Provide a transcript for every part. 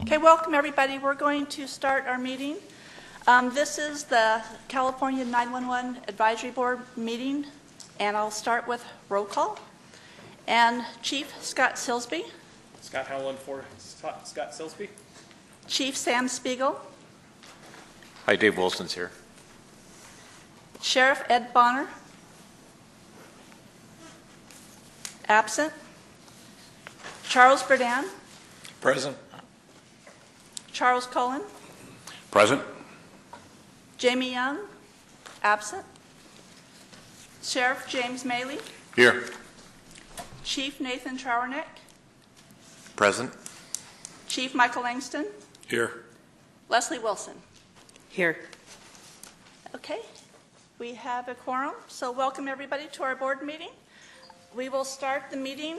Okay, welcome everybody. We're going to start our meeting. This is the California 911 Advisory Board meeting, and I'll start with roll call. And Chief Scott Silsby. Scott Howland for Scott Silsby. Chief Sam Spiegel. Hi, Dave Wilson's here. Sheriff Ed Bonner. Absent. Charles Berdan. Present. Charles Cullen. Present. Jamie Young. Absent. Sheriff James Maley. Here. Chief Nathan Trowerneck. Present. Chief Michael Langston. Here. Leslie Wilson. Here. Okay, we have a quorum, so welcome everybody to our board meeting. We will start the meeting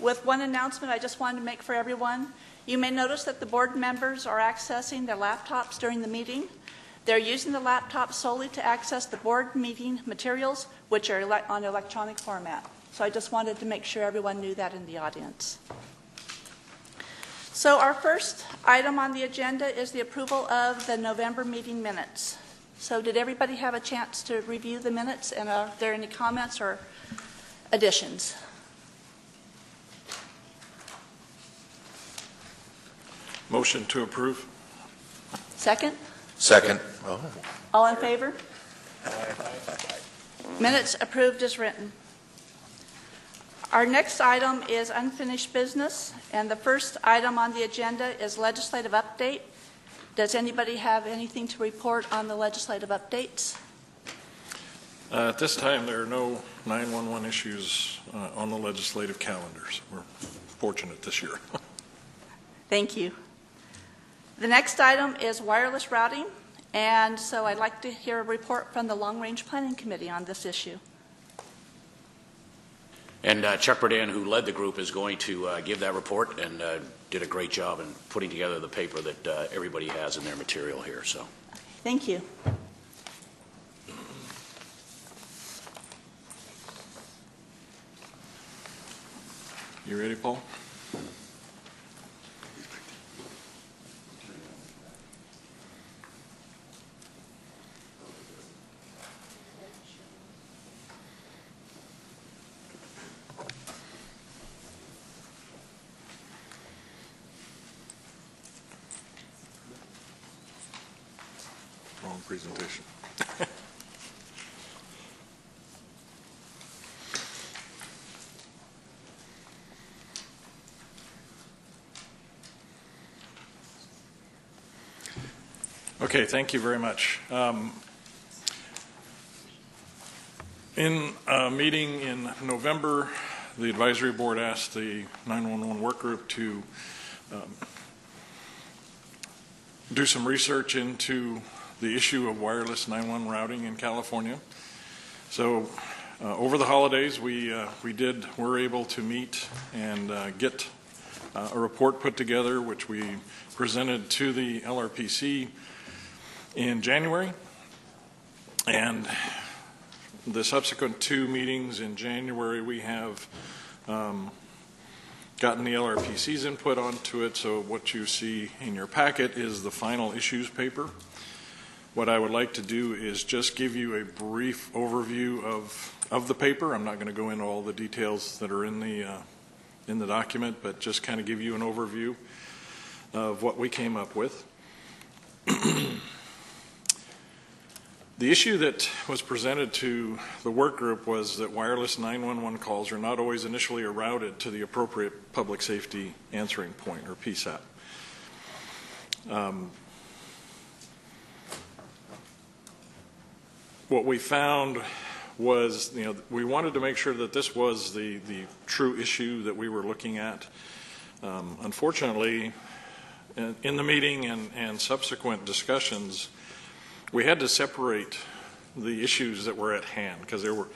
with one announcement I just wanted to make for everyone. You may notice that the board members are accessing their laptops during the meeting. They're using the laptop solely to access the board meeting materials, which are on electronic format. So I just wanted to make sure everyone knew that in the audience. So our first item on the agenda is the approval of the November meeting minutes. So did everybody have a chance to review the minutes, and are there any comments or additions? Motion to approve. Second? Second. Oh. All in favor? Minutes approved as written. Our next item is unfinished business, and the first item on the agenda is legislative update. Does anybody have anything to report on the legislative updates? At this time, there are no 911 issues on the legislative calendars. We're fortunate this year. Thank you. The next item is wireless routing, and so I'd like to hear a report from the Long Range Planning Committee on this issue. And Chuck Berdan, who led the group, is going to give that report and did a great job in putting together the paper that everybody has in their material here. So, thank you. You ready, Paul? Wrong presentation. Okay, thank you very much. In a meeting in November, the advisory board asked the 911 work group to do some research into the issue of wireless 911 routing in California. So over the holidays, we were able to meet and get a report put together, which we presented to the LRPC in January. And the subsequent two meetings in January, we have gotten the LRPC's input onto it. So what you see in your packet is the final issues paper. What I would like to do is just give you a brief overview of the paper. I'm not going to go into all the details that are in the document, but just kind of give you an overview of what we came up with. The issue that was presented to the work group was that wireless 911 calls are not always initially routed to the appropriate public safety answering point, or PSAP. What we found was, we wanted to make sure that this was the true issue that we were looking at. Unfortunately, in the meeting and subsequent discussions, we had to separate the issues that were at hand, because there were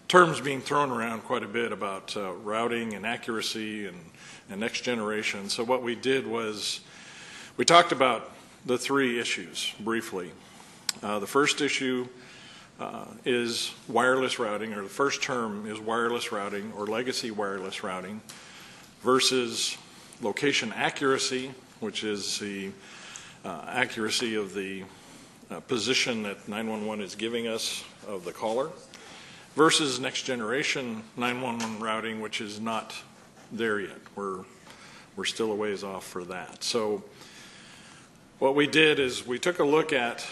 terms being thrown around quite a bit about routing and accuracy and next generation. So what we did was we talked about the three issues briefly. The first issue is wireless routing, or the first term is wireless routing or legacy wireless routing versus location accuracy, which is the accuracy of the position that 911 is giving us of the caller, versus next generation 911 routing, which is not there yet. We're still a ways off for that. So what we did is we took a look at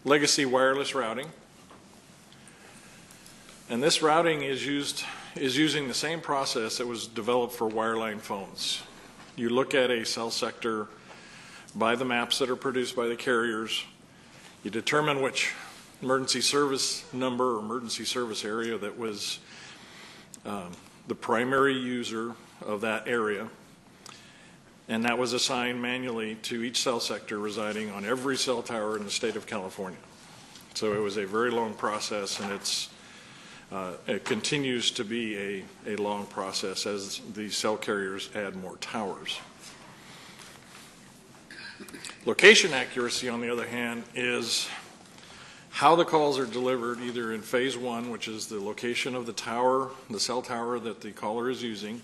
legacy wireless routing, and this routing is using the same process that was developed for wireline phones. You look at a cell sector by the maps that are produced by the carriers. You determine which emergency service number or emergency service area that was the primary user of that area, and that was assigned manually to each cell sector residing on every cell tower in the state of California. So it was a very long process, and it continues to be a long process as the cell carriers add more towers. Location accuracy, on the other hand, is how the calls are delivered either in phase one, which is the location of the tower, the cell tower that the caller is using,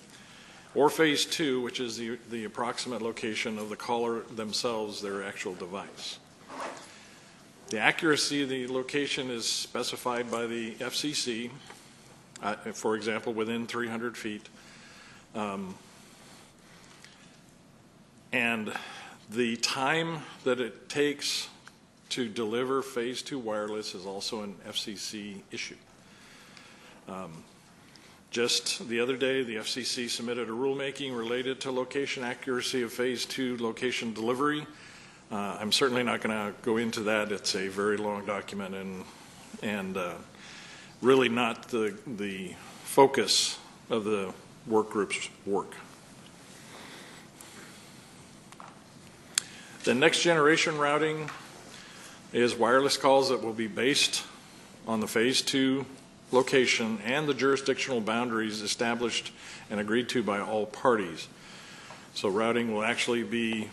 or phase two, which is the approximate location of the caller themselves, their actual device. The accuracy of the location is specified by the FCC, for example, within 300 feet. And the time that it takes to deliver phase two wireless is also an FCC issue. Just the other day, the FCC submitted a rulemaking related to location accuracy of phase two location delivery. I'm certainly not going to go into that. It's a very long document and really not the focus of the work group's work. The next generation routing is wireless calls that will be based on the phase two location and the jurisdictional boundaries established and agreed to by all parties. So routing will actually be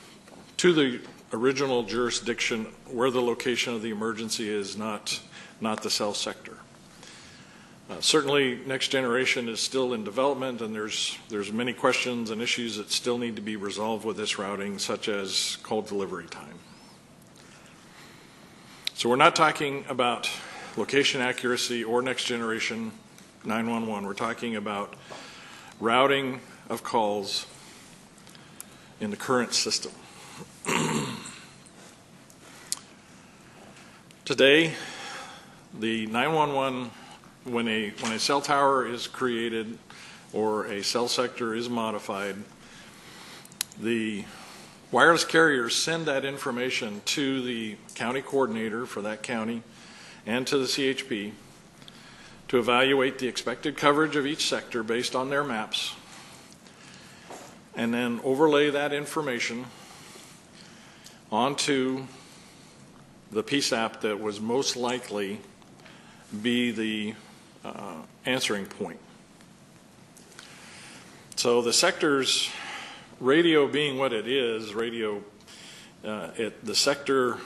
to the original jurisdiction where the location of the emergency is, not the cell sector. Certainly, next generation is still in development, and there's many questions and issues that still need to be resolved with this routing, such as call delivery time. So we're not talking about location accuracy or next generation 911. We're talking about routing of calls in the current system. Today, the 911, when a cell tower is created or a cell sector is modified, the wireless carriers send that information to the county coordinator for that county and to the CHP to evaluate the expected coverage of each sector based on their maps, and then overlay that information onto the PSAP that was most likely be the answering point. So the sector's radio being what it is, the sector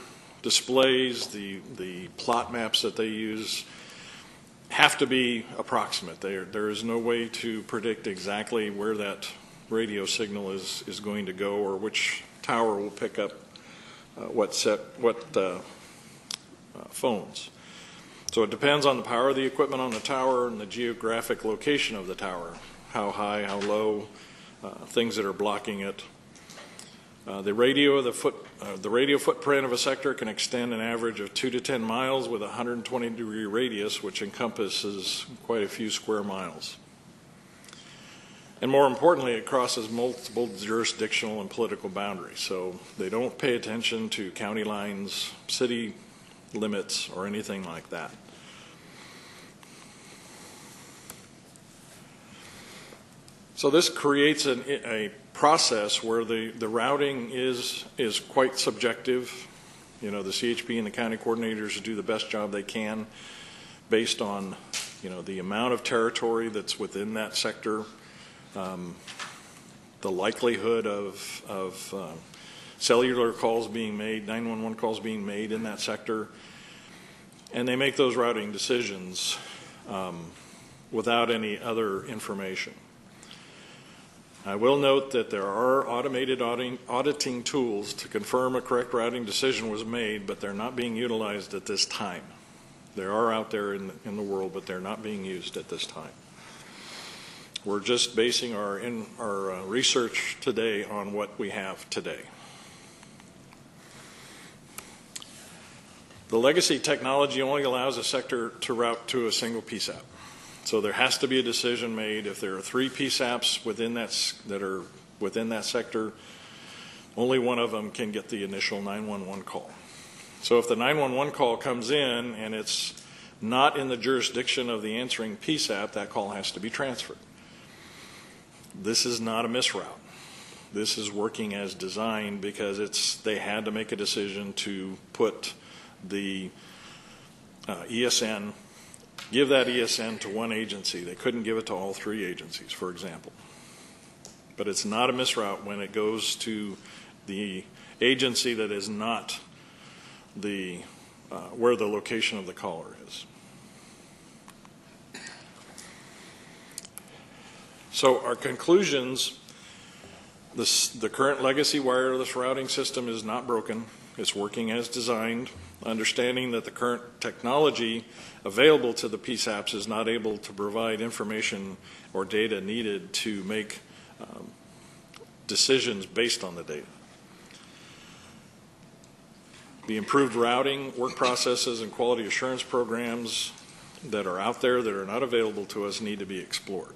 displays, the plot maps that they use have to be approximate. There is no way to predict exactly where that radio signal is going to go or which tower will pick up what phones. So it depends on the power of the equipment on the tower and the geographic location of the tower, how high, how low, things that are blocking it. The radio footprint of a sector can extend an average of 2 to 10 miles with a 120-degree radius, which encompasses quite a few square miles. And more importantly, it crosses multiple jurisdictional and political boundaries. So they don't pay attention to county lines, city limits, or anything like that. So this creates a process where the routing is quite subjective. You know, the CHP and the county coordinators do the best job they can based on, the amount of territory that's within that sector, the likelihood of cellular calls being made, 911 calls being made in that sector, and they make those routing decisions without any other information. I will note that there are automated auditing tools to confirm a correct routing decision was made, but they're not being utilized at this time. They are out there in the world, but they're not being used at this time. We're just basing our research today on what we have today. The legacy technology only allows a sector to route to a single PSAP. So there has to be a decision made. If there are 3 PSAPs that are within that sector, only one of them can get the initial 911 call. So if the 911 call comes in and it's not in the jurisdiction of the answering PSAP, that call has to be transferred. This is not a misroute. This is working as designed because they had to make a decision to put the ESN, give that ESN to one agency. They couldn't give it to all 3 agencies, for example. But it's not a misroute when it goes to the agency that is not where the location of the caller is. So our conclusions, the current legacy wireless routing system is not broken. It's working as designed. Understanding that the current technology available to the PSAPs is not able to provide information or data needed to make decisions based on the data. The improved routing, work processes, and quality assurance programs that are out there that are not available to us need to be explored.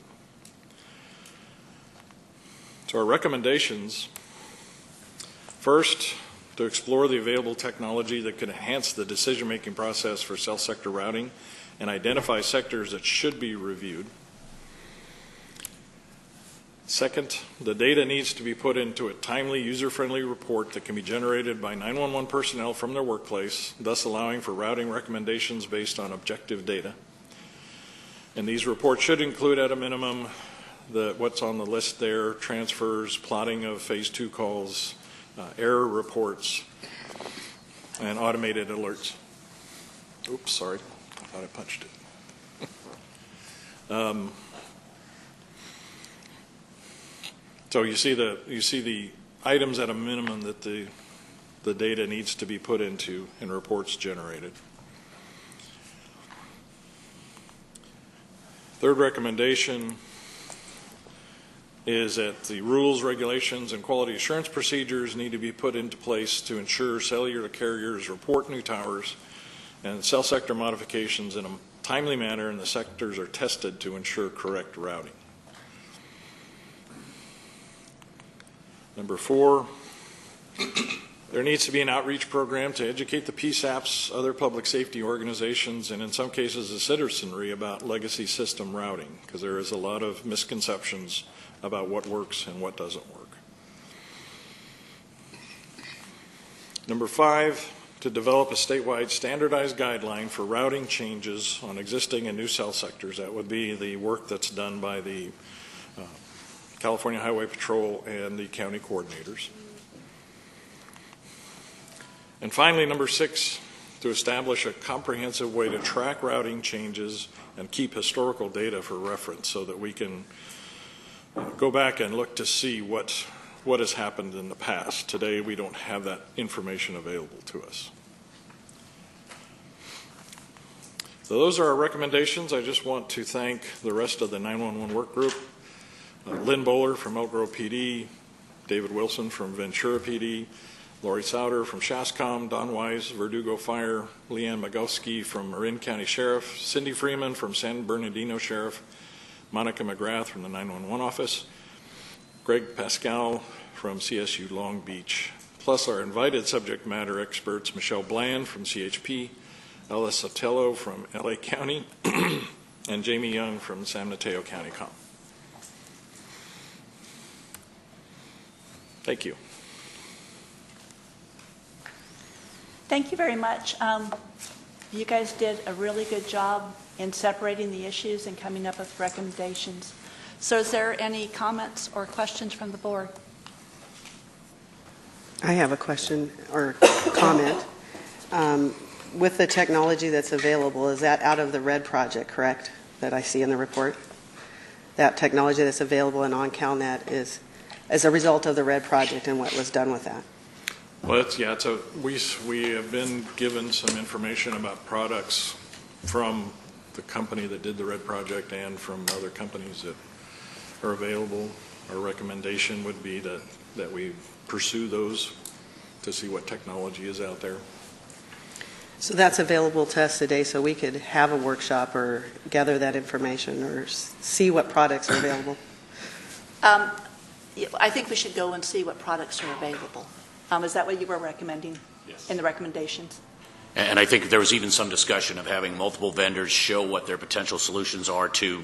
So our recommendations, first, to explore the available technology that could enhance the decision-making process for cell sector routing and identify sectors that should be reviewed. Second, the data needs to be put into a timely, user-friendly report that can be generated by 911 personnel from their workplace, thus allowing for routing recommendations based on objective data. And these reports should include, at a minimum, what's on the list there: transfers, plotting of phase 2 calls, error reports, and automated alerts. Oops, sorry. I thought I punched it. So you see the items at a minimum that the data needs to be put into and reports generated. Third recommendation is that the rules, regulations, and quality assurance procedures need to be put into place to ensure cellular carriers report new towers and cell sector modifications in a timely manner, and the sectors are tested to ensure correct routing. Number 4, there needs to be an outreach program to educate the PSAPs, other public safety organizations, and in some cases the citizenry about legacy system routing, because there is a lot of misconceptions about what works and what doesn't work. Number 5, to develop a statewide standardized guideline for routing changes on existing and new cell sectors. That would be the work that's done by the California Highway Patrol and the county coordinators. And finally, number 6, to establish a comprehensive way to track routing changes and keep historical data for reference so that we can go back and look to see what has happened in the past. Today, we don't have that information available to us. So those are our recommendations. I just want to thank the rest of the 911 work group. Lynn Bowler from Elk Grove PD, David Wilson from Ventura PD, Lori Souter from Shascom, Don Wise, Verdugo Fire, Leanne Magowski from Marin County Sheriff, Cindy Freeman from San Bernardino Sheriff, Monica McGrath from the 911 office, Greg Pascal from CSU Long Beach, plus our invited subject matter experts, Michelle Bland from CHP, Ellis Sotelo from LA County, and Jamie Young from San Mateo County Com. Thank you. Thank you very much. You guys did a really good job in separating the issues and coming up with recommendations. So is there any comments or questions from the board? I have a question or comment. With the technology that's available, is that out of the RED project, correct, that I see in the report? that technology that's available in OnCalNet is as a result of the RED project and what was done with that. Well, we have been given some information about products from the company that did the RED project and from other companies that are available. Our recommendation would be that we pursue those to see what technology is out there. So that's available to us today, so we could have a workshop or gather that information or see what products are available. I think we should go and see what products are available. Is that what you were recommending? Yes. In the recommendations? And I think there was even some discussion of having multiple vendors show what their potential solutions are to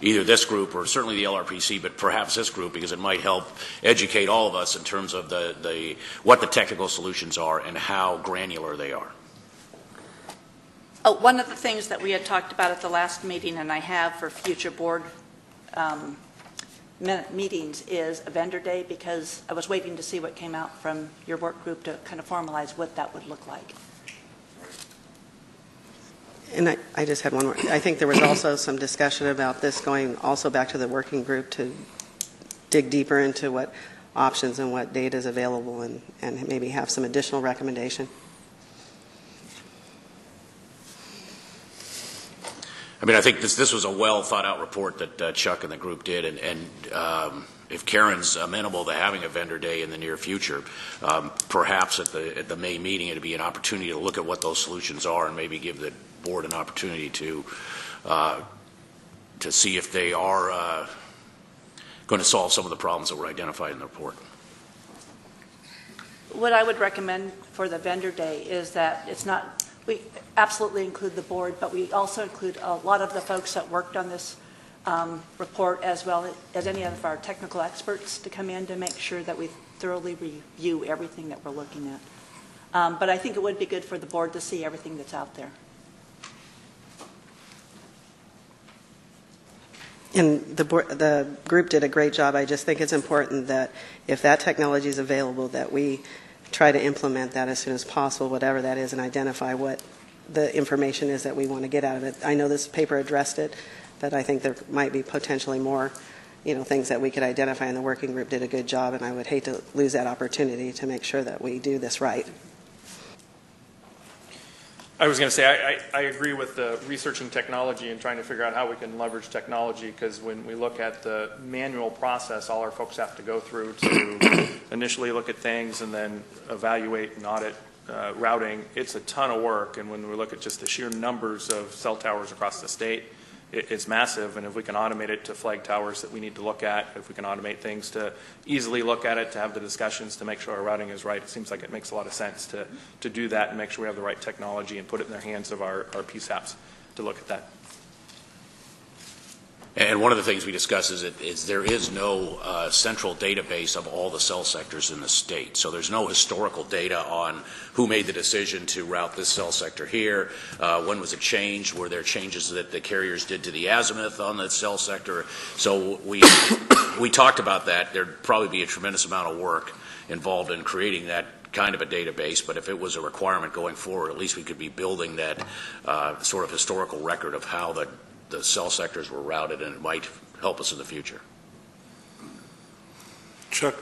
either this group or certainly the LRPC, but perhaps this group, because it might help educate all of us in terms of what the technical solutions are and how granular they are. Oh, one of the things that we had talked about at the last meeting, and I have for future board meetings, is a vendor day, because I was waiting to see what came out from your work group to kind of formalize what that would look like. And I just had one more. I think there was also some discussion about this going also back to the working group to dig deeper into what options and what data is available and maybe have some additional recommendation. I mean, I think this was a well thought out report that Chuck and the group did, and if Karen's amenable to having a vendor day in the near future, perhaps at the May meeting it'd be an opportunity to look at what those solutions are and maybe give the board an opportunity to see if they are going to solve some of the problems that were identified in the report. What I would recommend for the vendor day is that we absolutely include the board, but we also include a lot of the folks that worked on this report, as well as any of our technical experts, to come in to make sure that we thoroughly review everything that we're looking at. But I think it would be good for the board to see everything that's out there. And the group did a great job. I just think it's important that if that technology is available, that we try to implement that as soon as possible, whatever that is, and identify what the information is that we want to get out of it. I know this paper addressed it, but I think there might be potentially more, things that we could identify, and the working group did a good job, and I would hate to lose that opportunity to make sure that we do this right. I was going to say, I agree with the researching technology and trying to figure out how we can leverage technology, because when we look at the manual process all our folks have to go through to initially look at things and then evaluate and audit routing, it's a ton of work. And when we look at just the sheer numbers of cell towers across the state, it's massive. And if we can automate it to flag towers that we need to look at, if we can automate things to easily look at it, to have the discussions to make sure our routing is right, it seems like it makes a lot of sense to do that and make sure we have the right technology and put it in the hands of our PSAPs to look at that. And one of the things we discuss is there is no central database of all the cell sectors in the state. So there's no historical data on who made the decision to route this cell sector here, when was it changed, were there changes that the carriers did to the azimuth on the cell sector. So we talked about that. There'd probably be a tremendous amount of work involved in creating that kind of a database, but if it was a requirement going forward, at least we could be building that sort of historical record of how the cell sectors were routed, and it might help us in the future. Chuck,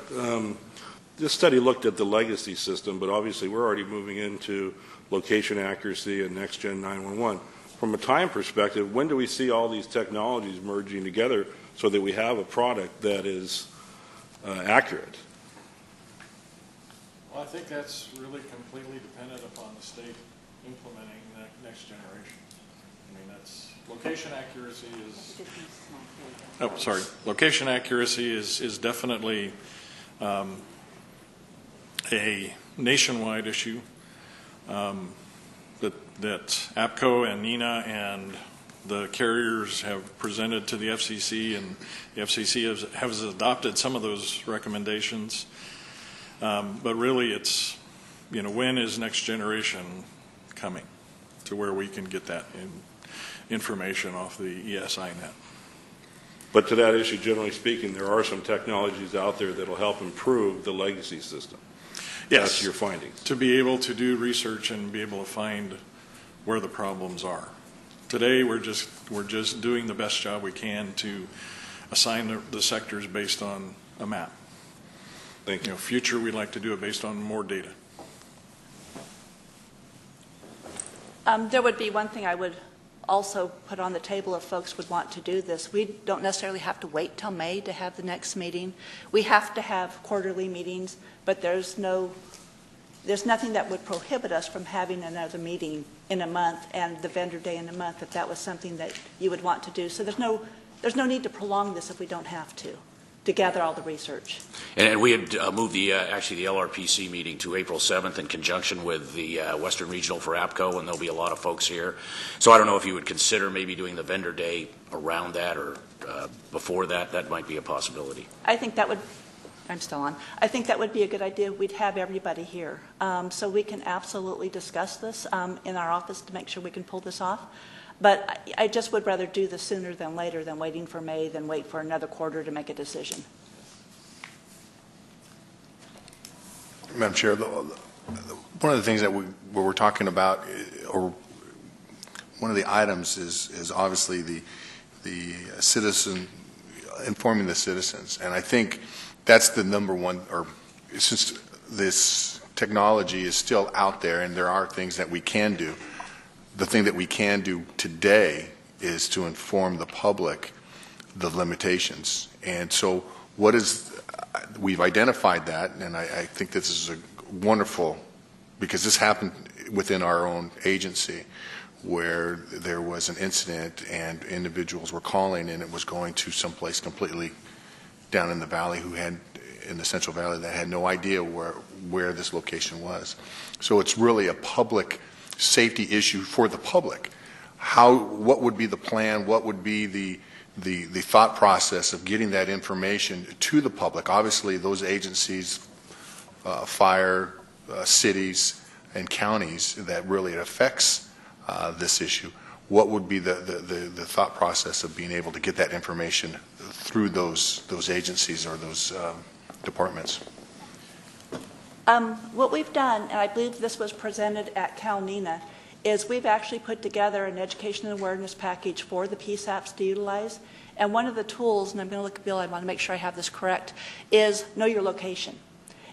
this study looked at the legacy system, but obviously we're already moving into location accuracy and next-gen 911. From a time perspective, when do we see all these technologies merging together so that we have a product that is accurate? Well, I think that's really completely dependent upon the state implementing that next generation. I mean, that's location accuracy is. Oh, sorry. Location accuracy is definitely a nationwide issue that APCO and NENA and the carriers have presented to the FCC, and the FCC has adopted some of those recommendations. But really, it's when is next generation coming to where we can get that information off the ESI net. But to that issue, generally speaking, there are some technologies out there that will help improve the legacy system. Yes. That's your findings. To be able to do research and be able to find where the problems are. Today, we're just doing the best job we can to assign the sectors based on a map. Thank you. Future, we'd like to do it based on more data. There would be one thing I would also put on the table if folks would want to do this. We don't necessarily have to wait till May to have the next meeting. We have to have quarterly meetings, but there's nothing that would prohibit us from having another meeting in a month and the vendor day in a month if that was something that you would want to do. So there's no need to prolong this if we don't have to gather all the research. And we had moved actually the LRPC meeting to April 7th in conjunction with the Western Regional for APCO, and there'll be a lot of folks here. So I don't know if you would consider maybe doing the vendor day around that or before that. That might be a possibility. I think that would, I'm still on. I think that would be a good idea. We'd have everybody here. So we can absolutely discuss this in our office to make sure we can pull this off. But I just would rather do this sooner than later than waiting for May, than wait for another quarter to make a decision. Madam Chair, one of the things that we're talking about, or one of the items is obviously the citizen, informing the citizens. And I think that's the number one, or since this technology is still out there and there are things that we can do, the thing that we can do today is to inform the public the limitations. And so we've identified that, and I think this is a wonderful, because this happened within our own agency where there was an incident and individuals were calling and it was going to someplace completely down in the valley in the Central Valley that had no idea where this location was. So it's really a public safety issue for the public. What would be the plan? What would be the thought process of getting that information to the public? Obviously, those agencies, fire, cities, and counties that really affects this issue. What would be the thought process of being able to get that information through those agencies or those departments? What we've done, and I believe this was presented at NENA, is we've actually put together an education and awareness package for the PSAPs to utilize. And one of the tools, and I'm going to look at Bill, I want to make sure I have this correct, is know your location.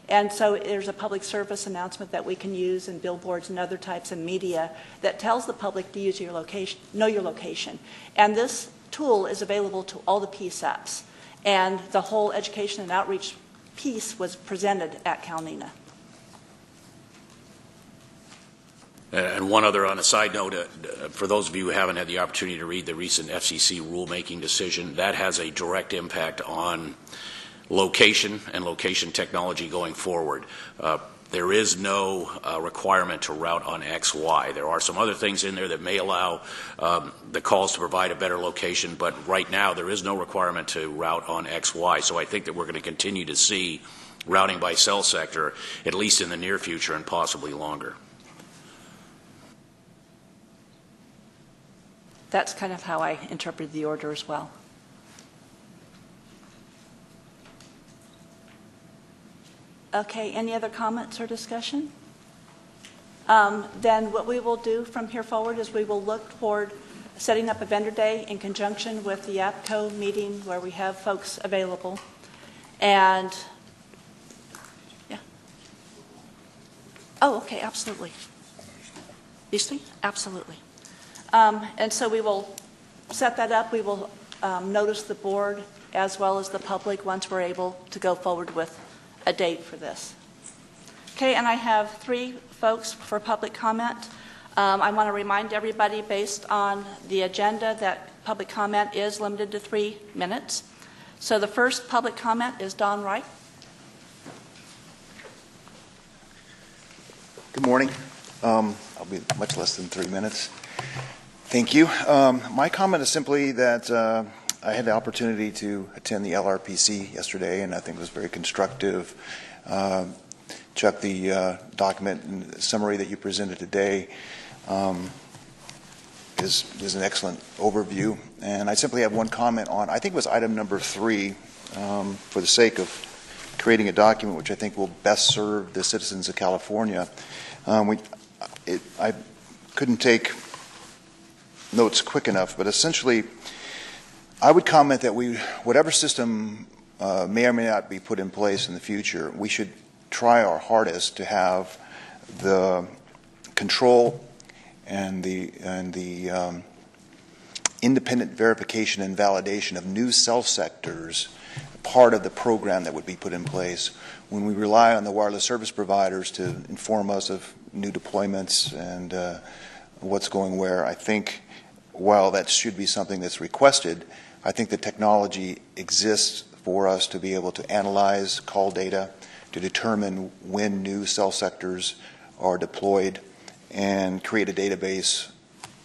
And so there's a public service announcement that we can use in billboards and other types of media that tells the public to use your location, know your location. And this tool is available to all the PSAPs. And the whole education and outreach piece was presented at NENA. And one other on a side note, for those of you who haven't had the opportunity to read the recent FCC rulemaking decision, that has a direct impact on location and location technology going forward. There is no requirement to route on XY. There are some other things in there that may allow the calls to provide a better location, but right now there is no requirement to route on XY. So I think that we're going to continue to see routing by cell sector, at least in the near future and possibly longer. That's kind of how I interpreted the order as well. Okay, any other comments or discussion? Then what we will do from here forward is we will look toward setting up a vendor day in conjunction with the APCO meeting where we have folks available. And, yeah. Oh, okay, absolutely. These three? Absolutely. And so we will set that up. We will notice the board as well as the public once we're able to go forward with a date for this. Okay, and I have 3 folks for public comment. I want to remind everybody based on the agenda that public comment is limited to 3 minutes. So the first public comment is Don Wright. Good morning. I'll be much less than 3 minutes. Thank you. My comment is simply that I had the opportunity to attend the LRPC yesterday, and I think it was very constructive. Chuck, the document and summary that you presented today is an excellent overview. And I simply have one comment on, I think it was item number 3, for the sake of creating a document which I think will best serve the citizens of California. I couldn't take notes quick enough, but essentially I would comment that whatever system may or may not be put in place in the future, we should try our hardest to have the control and the independent verification and validation of new cell sectors part of the program that would be put in place. When we rely on the wireless service providers to inform us of new deployments and what's going where, I think while that should be something that's requested, I think the technology exists for us to be able to analyze call data, to determine when new cell sectors are deployed, and create a database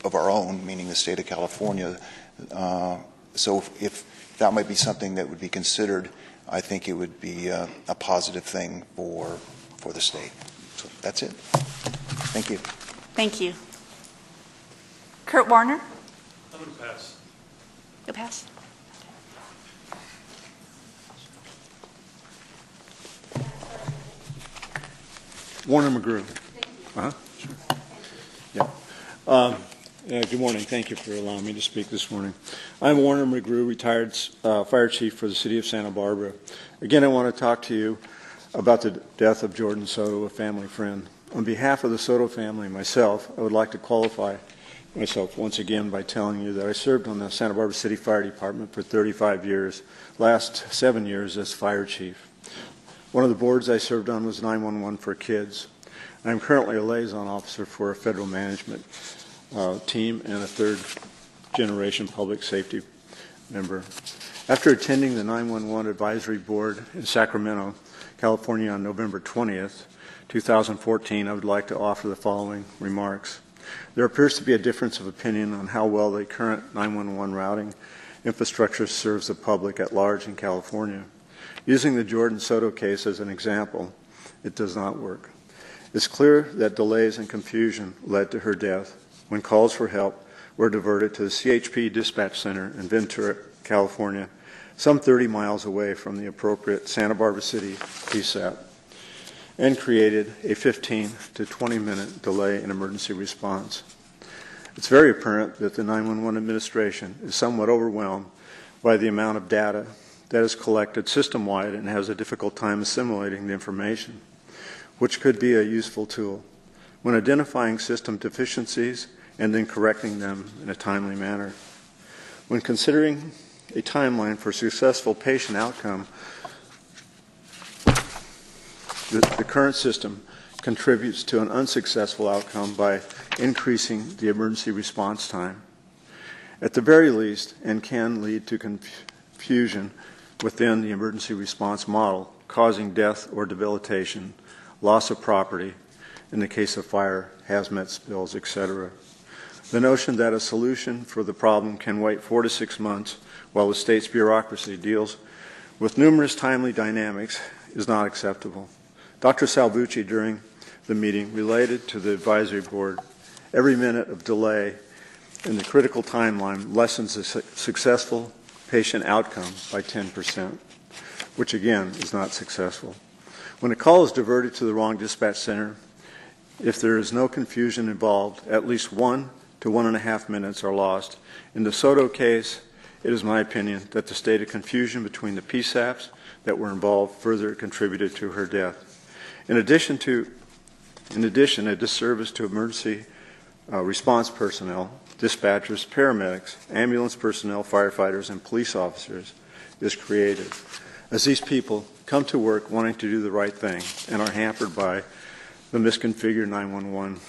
of our own, meaning the state of California. So if that might be something that would be considered, I think it would be a positive thing for the state. So that's it. Thank you. Thank you. Kurt Warner? I'm going to pass. You'll pass? Warner McGrew. Sure. Yeah. Good morning. Thank you for allowing me to speak this morning. I'm Warner McGrew, retired fire chief for the city of Santa Barbara. Again, I want to talk to you about the death of Jordan Soto, a family friend. On behalf of the Soto family and myself, I would like to qualify myself once again by telling you that I served on the Santa Barbara City Fire Department for 35 years, last 7 years as fire chief. One of the boards I served on was 911 for Kids. I'm currently a liaison officer for a federal management team and a third-generation public safety member. After attending the 911 Advisory Board in Sacramento, California on November 20th, 2014, I would like to offer the following remarks. There appears to be a difference of opinion on how well the current 911 routing infrastructure serves the public at large in California. Using the Jordan Soto case as an example, it does not work. It's clear that delays and confusion led to her death when calls for help were diverted to the CHP dispatch center in Ventura, California, some 30 miles away from the appropriate Santa Barbara City PSAP, and created a 15 to 20-minute delay in emergency response. It's very apparent that the 911 administration is somewhat overwhelmed by the amount of data that is collected system-wide and has a difficult time assimilating the information, which could be a useful tool when identifying system deficiencies and then correcting them in a timely manner. When considering a timeline for successful patient outcome, the current system contributes to an unsuccessful outcome by increasing the emergency response time. At the very least, and can lead to confusion within the emergency response model, causing death or debilitation, loss of property, in the case of fire, hazmat spills, etc. The notion that a solution for the problem can wait 4 to 6 months while the state's bureaucracy deals with numerous timely dynamics is not acceptable. Dr. Salvucci, during the meeting, related to the advisory board, every minute of delay in the critical timeline lessens the successful patient outcome by 10%, which again is not successful. When a call is diverted to the wrong dispatch center, if there is no confusion involved, at least 1 to 1.5 minutes are lost. In the Soto case, it is my opinion that the state of confusion between the PSAPs that were involved further contributed to her death. In addition, a disservice to emergency response personnel, dispatchers, paramedics, ambulance personnel, firefighters, and police officers is created. As these people come to work wanting to do the right thing and are hampered by the misconfigured 911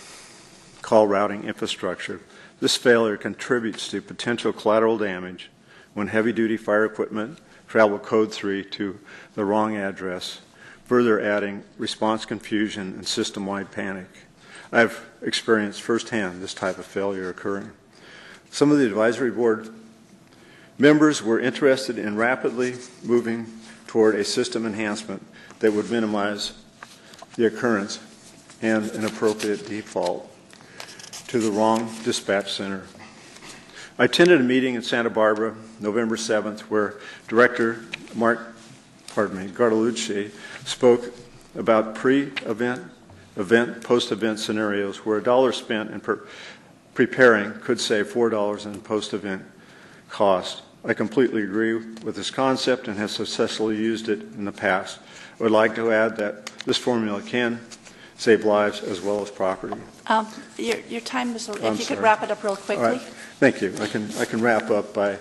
call routing infrastructure, this failure contributes to potential collateral damage when heavy-duty fire equipment travel code 3 to the wrong address, further adding response confusion and system-wide panic. I've experienced firsthand this type of failure occurring. Some of the advisory board members were interested in rapidly moving toward a system enhancement that would minimize the occurrence and an appropriate default to the wrong dispatch center. I attended a meeting in Santa Barbara, November 7th, where Director Gardalucci spoke about pre-event, event, post-event scenarios where $1 spent in preparing could save $4 in post-event cost. I completely agree with this concept and have successfully used it in the past. I would like to add that this formula can save lives as well as property. Your time is, if I'm you could sorry. wrap it up real quickly. All right. Thank you. I can wrap up by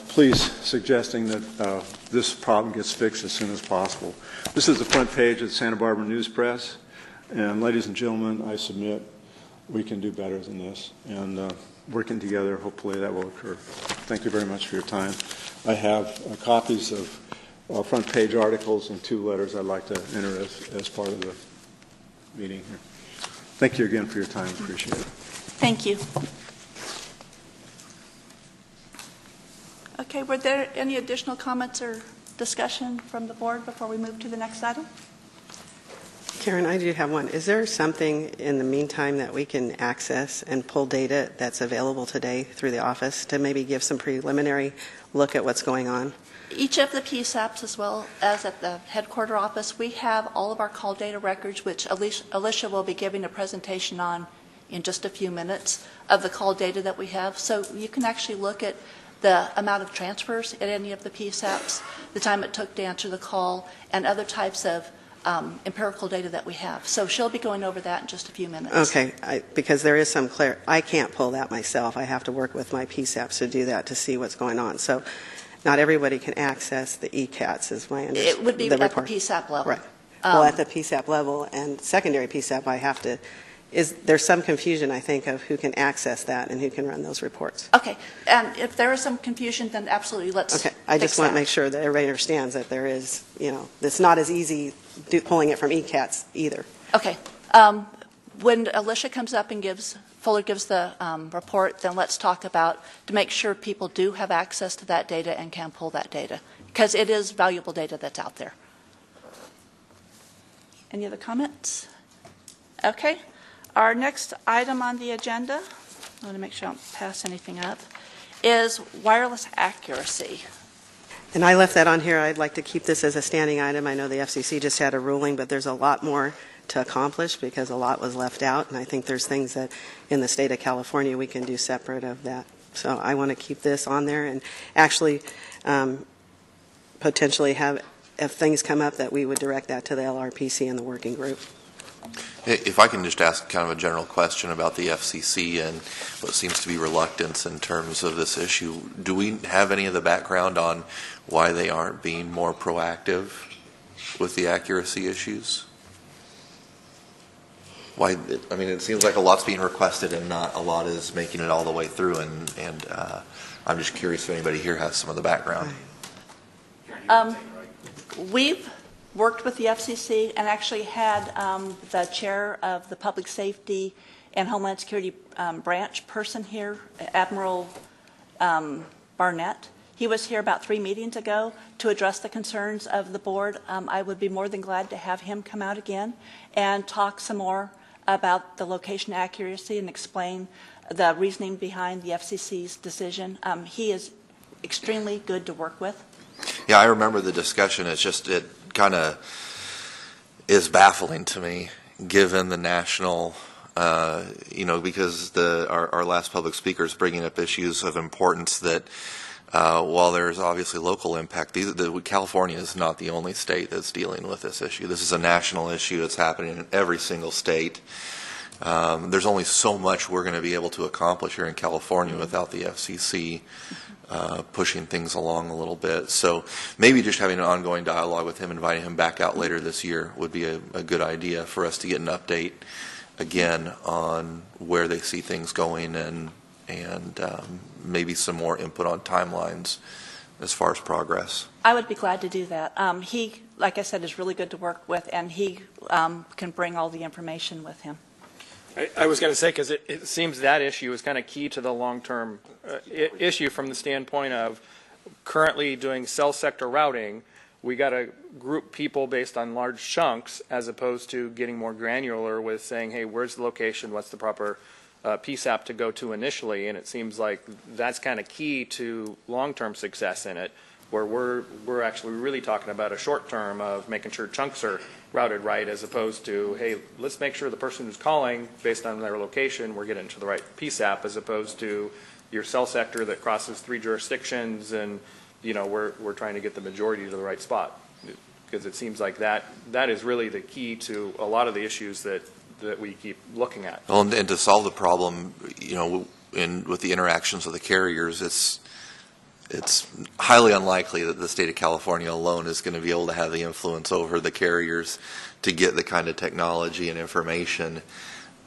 please suggesting that this problem gets fixed as soon as possible. This is the front page of the Santa Barbara News Press, and ladies and gentlemen, I submit we can do better than this, and working together, hopefully that will occur. Thank you very much for your time. I have copies of front page articles and 2 letters I'd like to enter as part of the meeting here. Thank you again for your time. Appreciate it. Thank you. Okay, were there any additional comments or discussion from the board before we move to the next item? Karen, I do have one. Is there something in the meantime that we can access and pull data that's available today through the office to maybe give some preliminary look at what's going on? Each of the PSAPs, as well as at the headquarter office, we have all of our call data records, which Alicia will be giving a presentation on in just a few minutes, of the call data that we have. So you can actually look at the amount of transfers at any of the PSAPs, the time it took to answer the call, and other types of empirical data that we have. So she'll be going over that in just a few minutes. Okay, because there is some I can't pull that myself. I have to work with my PSAPs to do that to see what's going on. So not everybody can access the ECATs, is my understanding. It would be at the PSAP level. Right. Well, at the PSAP level and secondary PSAP, I have to. There's some confusion, I think, of who can access that and who can run those reports. Okay, and if there is some confusion, then absolutely let's. Okay, I just want to make sure that everybody understands that there is, it's not as easy pulling it from ECATs either. Okay, when Alicia comes up and Fuller gives the report, then let's talk about to make sure people do have access to that data and can pull that data, because it is valuable data that's out there. Any other comments? Okay. Our next item on the agenda, I want to make sure I don't pass anything up, is wireless accuracy. And I left that on here. I'd like to keep this as a standing item. I know the FCC just had a ruling, but there's a lot more to accomplish because a lot was left out, and I think there's things that in the state of California we can do separate of that. So I want to keep this on there and actually potentially have, if things come up, that we would direct that to the LRPC and the working group. If I can just ask kind of a general question about the FCC and what seems to be reluctance in terms of this issue, do we have any of the background on why they aren't being more proactive with the accuracy issues? Why? I mean, it seems like a lot's being requested and not a lot is making it all the way through, and I'm just curious if anybody here has some of the background. We've worked with the FCC and actually had the chair of the Public Safety and Homeland Security branch person here, Admiral Barnett. He was here about 3 meetings ago to address the concerns of the board. I would be more than glad to have him come out again and talk some more about the location accuracy and explain the reasoning behind the FCC's decision. He is extremely good to work with. Yeah, I remember the discussion. It's just, it kind of is baffling to me, given the national, because our last public speaker is bringing up issues of importance that while there's obviously local impact, California is not the only state that's dealing with this issue. This is a national issue. It's happening in every single state. There's only so much we're going to be able to accomplish here in California without the FCC pushing things along a little bit. So maybe just having an ongoing dialogue with him, inviting him back out later this year would be a good idea for us to get an update again on where they see things going and maybe some more input on timelines as far as progress. I would be glad to do that. He, like I said, is really good to work with, and he can bring all the information with him. I was going to say, because it seems that issue is kind of key to the long-term issue from the standpoint of currently doing cell sector routing. We got to group people based on large chunks as opposed to getting more granular with saying, hey, where's the location, what's the proper PSAP to go to initially, and it seems like that's kind of key to long-term success in it, where we're actually really talking about a short term of making sure chunks are routed right, as opposed to, hey, let's make sure the person who's calling, based on their location, we're getting to the right PSAP, as opposed to your cell sector that crosses 3 jurisdictions, and we're trying to get the majority to the right spot, because it seems like that is really the key to a lot of the issues that we keep looking at. Well, and to solve the problem, with the interactions with the carriers, it's highly unlikely that the state of California alone is going to be able to have the influence over the carriers to get the kind of technology and information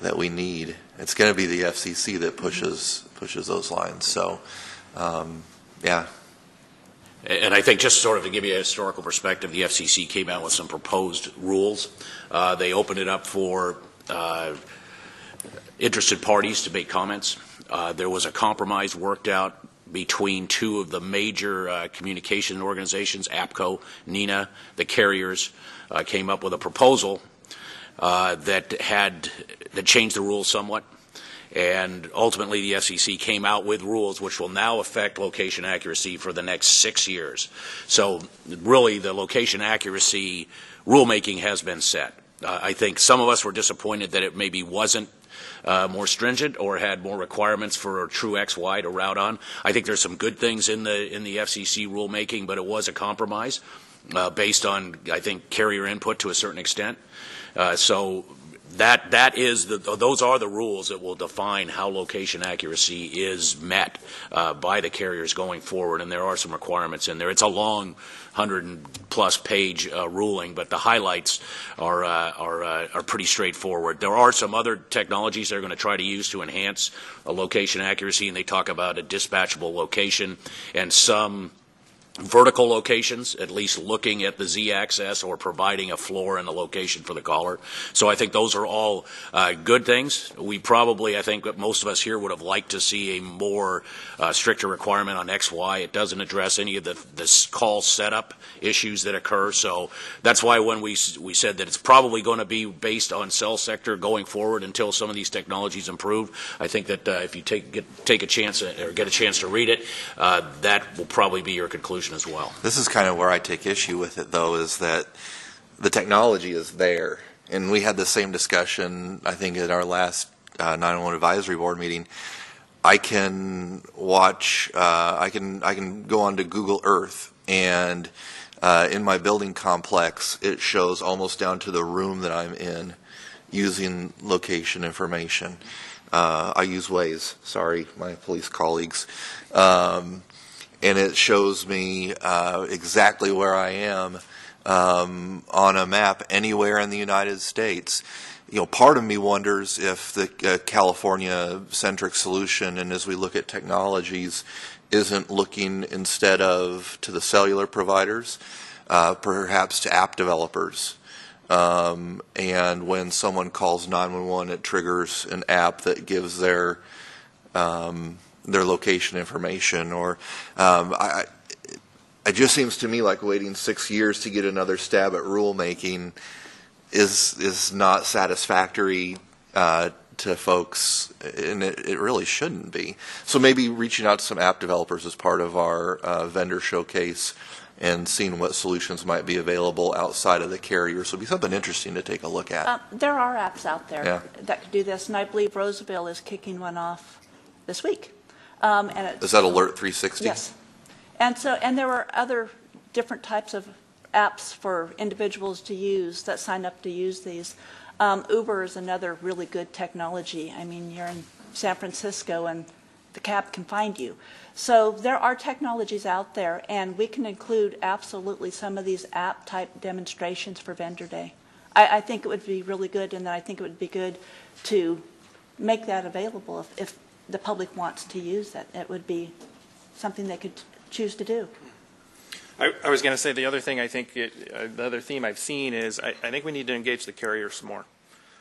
that we need. It's going to be the FCC that pushes those lines. So, yeah. And I think just sort of to give you a historical perspective, the FCC came out with some proposed rules. They opened it up for interested parties to make comments. There was a compromise worked out between 2 of the major communication organizations, APCO, NENA, the carriers, came up with a proposal that changed the rules somewhat. And ultimately, the FCC came out with rules which will now affect location accuracy for the next 6 years. So really, the location accuracy rulemaking has been set. I think some of us were disappointed that it maybe wasn't more stringent or had more requirements for a true XY to route on. I think there's some good things in the FCC rulemaking, but it was a compromise based on, I think, carrier input to a certain extent. So those are the rules that will define how location accuracy is met by the carriers going forward, and there are some requirements in there. It's a long 100-plus page ruling, but the highlights are pretty straightforward. There are some other technologies they're going to try to use to enhance location accuracy, and they talk about a dispatchable location and some vertical locations, at least looking at the Z-axis or providing a floor and a location for the caller. So I think those are all good things. We probably, I think most of us here would have liked to see a more stricter requirement on XY. It doesn't address any of the call setup issues that occur. So that's why when we said that it's probably going to be based on cell sector going forward until some of these technologies improve, I think that if you take a chance or get a chance to read it, that will probably be your conclusion as well. This is kind of where I take issue with it, though, is that the technology is there. And we had the same discussion, I think, at our last 911 advisory board meeting. I can watch, I can go onto Google Earth, and in my building complex, it shows almost down to the room that I'm in using location information. I use Waze, sorry, my police colleagues. And it shows me exactly where I am on a map anywhere in the United States. Part of me wonders if the California-centric solution, and as we look at technologies, isn't looking instead of to the cellular providers, perhaps to app developers. And when someone calls 911, it triggers an app that gives their location information, or it just seems to me like waiting 6 years to get another stab at rulemaking is not satisfactory to folks, and it really shouldn't be. So maybe reaching out to some app developers as part of our vendor showcase and seeing what solutions might be available outside of the carriers would be something interesting to take a look at. There are apps out there Yeah. that could do this, and I believe Roseville is kicking one off this week. Is that Alert 360? Yes. And there were other different types of apps for individuals to use that sign up to use these. Uber is another really good technology. I mean, you're in San Francisco and the cab can find you. So there are technologies out there, and we can include absolutely some of these app-type demonstrations for Vendor Day. I think it would be really good, and I think it would be good to make that available if the public wants to use that. It would be something they could choose to do. I was going to say the other thing I think, the other theme I've seen is I think we need to engage the carriers more.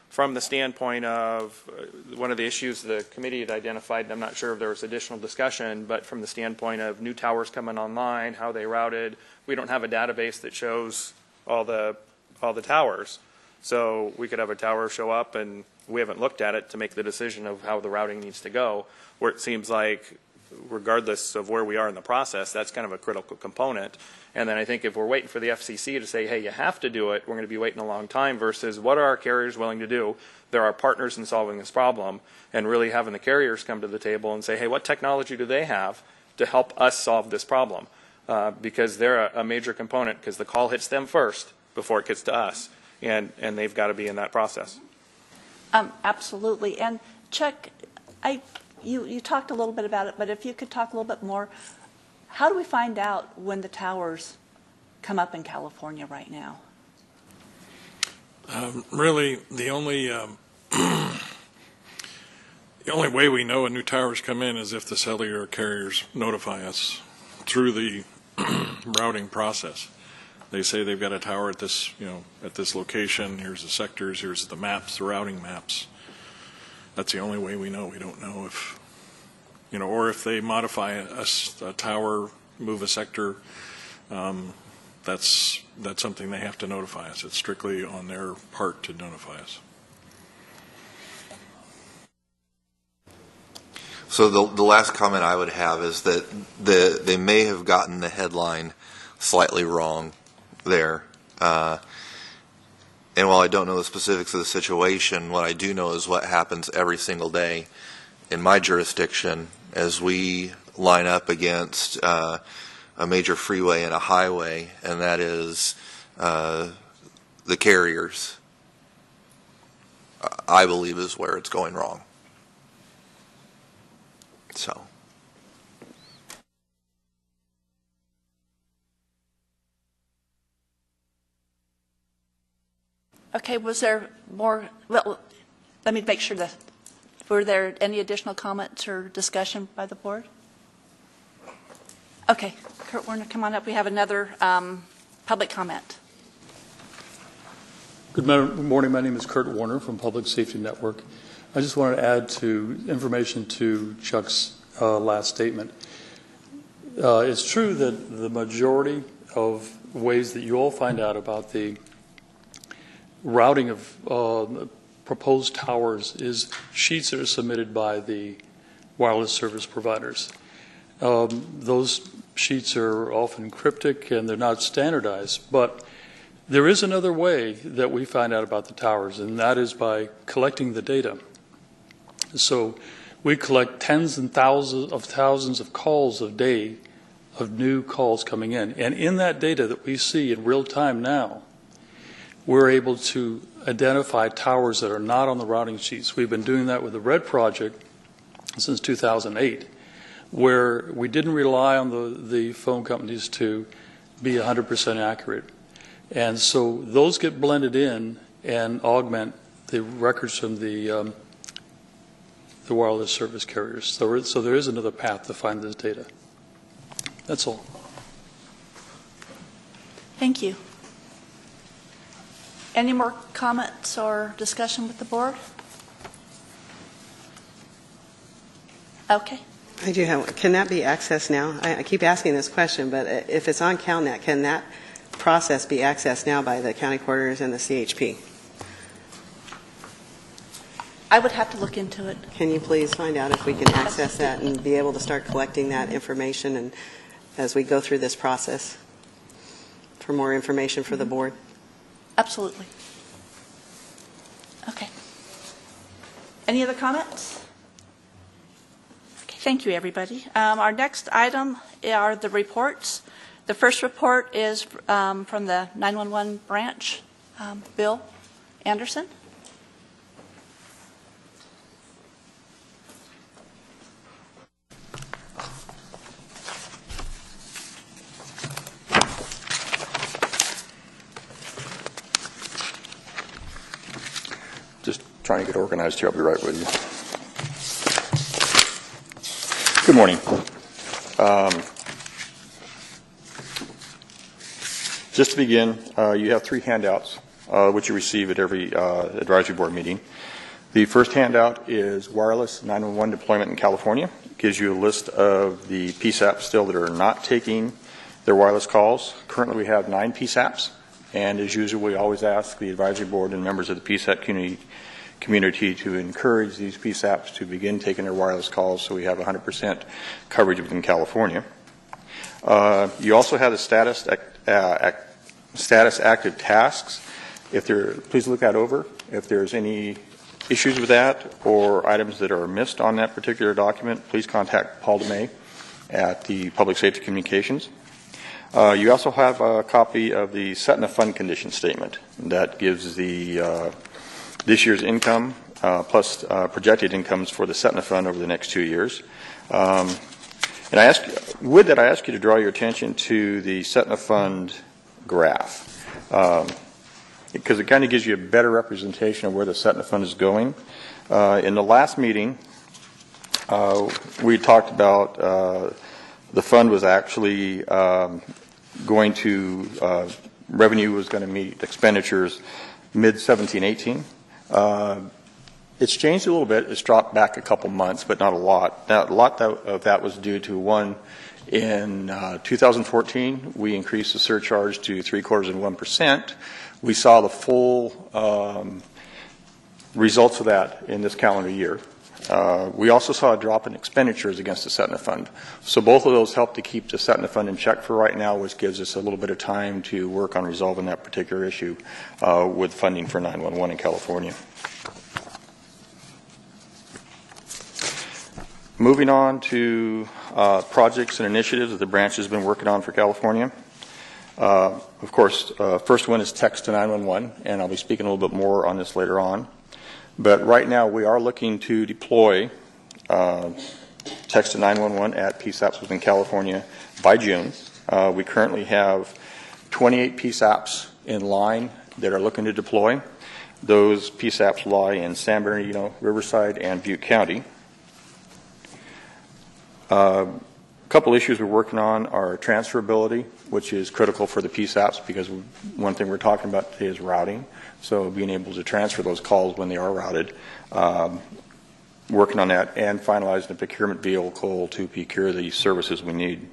From the standpoint of one of the issues the committee had identified, and I'm not sure if there was additional discussion, but from the standpoint of new towers coming online, how they routed, we don't have a database that shows all the towers. So we could have a tower show up and we haven't looked at it to make the decision of how the routing needs to go, where it seems like regardless of where we are in the process, that's kind of a critical component. And then I think if we're waiting for the FCC to say, hey, you have to do it, we're going to be waiting a long time versus what are our carriers willing to do? They're our partners in solving this problem, and really having the carriers come to the table and say, hey, what technology do they have to help us solve this problem? Because they're a major component, because the call hits them first before it gets to us, and they've got to be in that process. Absolutely. And Chuck, you talked a little bit about it, but if you could talk a little bit more, how do we find out when the towers come up in California right now? Really, the only way we know a new tower's come in is if the cellular carriers notify us through the routing process. They say they've got a tower at this, at this location. Here's the sectors. Here's the maps, the routing maps. That's the only way we know. We don't know if, or if they modify a tower, move a sector. That's something they have to notify us. It's strictly on their part to notify us. So the last comment I would have is that they may have gotten the headline slightly wrong there. And while I don't know the specifics of the situation, what I do know is what happens every single day in my jurisdiction as we line up against a major freeway and a highway, and that is the carriers, I believe, is where it's going wrong. So. Okay, was there more? Well, let me make sure that, were there any additional comments or discussion by the board? Okay, Kurt Warner, come on up. We have another public comment. Good morning. My name is Kurt Warner from Public Safety Network. I just wanted to add information to Chuck's last statement. It's true that the majority of ways that you all find out about the routing of proposed towers is sheets that are submitted by the wireless service providers. Those sheets are often cryptic and they're not standardized, but there is another way that we find out about the towers, and that is by collecting the data. So we collect tens and thousands of calls a day of new calls coming in. And in that data that we see in real time now, we're able to identify towers that are not on the routing sheets. We've been doing that with the RED project since 2008, where we didn't rely on the phone companies to be 100% accurate. And so those get blended in and augment the records from the wireless service carriers. So there is another path to find this data. That's all. Thank you. Any more comments or discussion with the board? Okay. I do have. Can that be accessed now? I keep asking this question, but if it's on CalNet, can that process be accessed now by the county coordinators and the CHP? I would have to look into it. Can you please find out if we can access that and be able to start collecting that information and as we go through this process for more information for the board? Absolutely. Okay. Any other comments? Okay, thank you, everybody. Our next item are the reports. The first report is from the 911 branch. Bill Anderson. Just trying to get organized here. I'll be right with you. Good morning. Just to begin, you have 3 handouts, which you receive at every advisory board meeting. The first handout is wireless 911 deployment in California. It gives you a list of the PSAPs still that are not taking their wireless calls. Currently, we have 9 PSAPs. And as usual, we always ask the advisory board and members of the PSAP community to encourage these PSAPs to begin taking their wireless calls so we have 100% coverage within California. You also have the status active tasks. Please look that over. If there's any issues with that or items that are missed on that particular document, please contact Paul DeMay at the Public Safety Communications. You also have a copy of the Setna Fund Condition Statement that gives the this year's income plus projected incomes for the Setna Fund over the next 2 years. And I ask you to draw your attention to the Setna Fund graph, because it kind of gives you a better representation of where the Setna Fund is going. In the last meeting, we talked about the fund was actually going to, revenue was going to meet expenditures mid-17-18. It's changed a little bit. It's dropped back a couple months, but not a lot. Now, a lot of that was due to, one, in 2014, we increased the surcharge to 3/4 and 1%. We saw the full results of that in this calendar year. We also saw a drop in expenditures against the Setna Fund. So both of those help to keep the Setna Fund in check for right now, which gives us a little bit of time to work on resolving that particular issue with funding for 911 in California. Moving on to projects and initiatives that the branch has been working on for California. Of course, first one is text to 911, and I'll be speaking a little bit more on this later on. But right now, we are looking to deploy text to 911 at PSAPs within California by June. We currently have 28 PSAPs in line that are looking to deploy. Those PSAPs lie in San Bernardino, Riverside, and Butte County. A couple issues we're working on are transferability, which is critical for the PSAPs because one thing we're talking about today is routing. So being able to transfer those calls when they are routed, working on that, and finalizing the procurement vehicle to procure the services we need.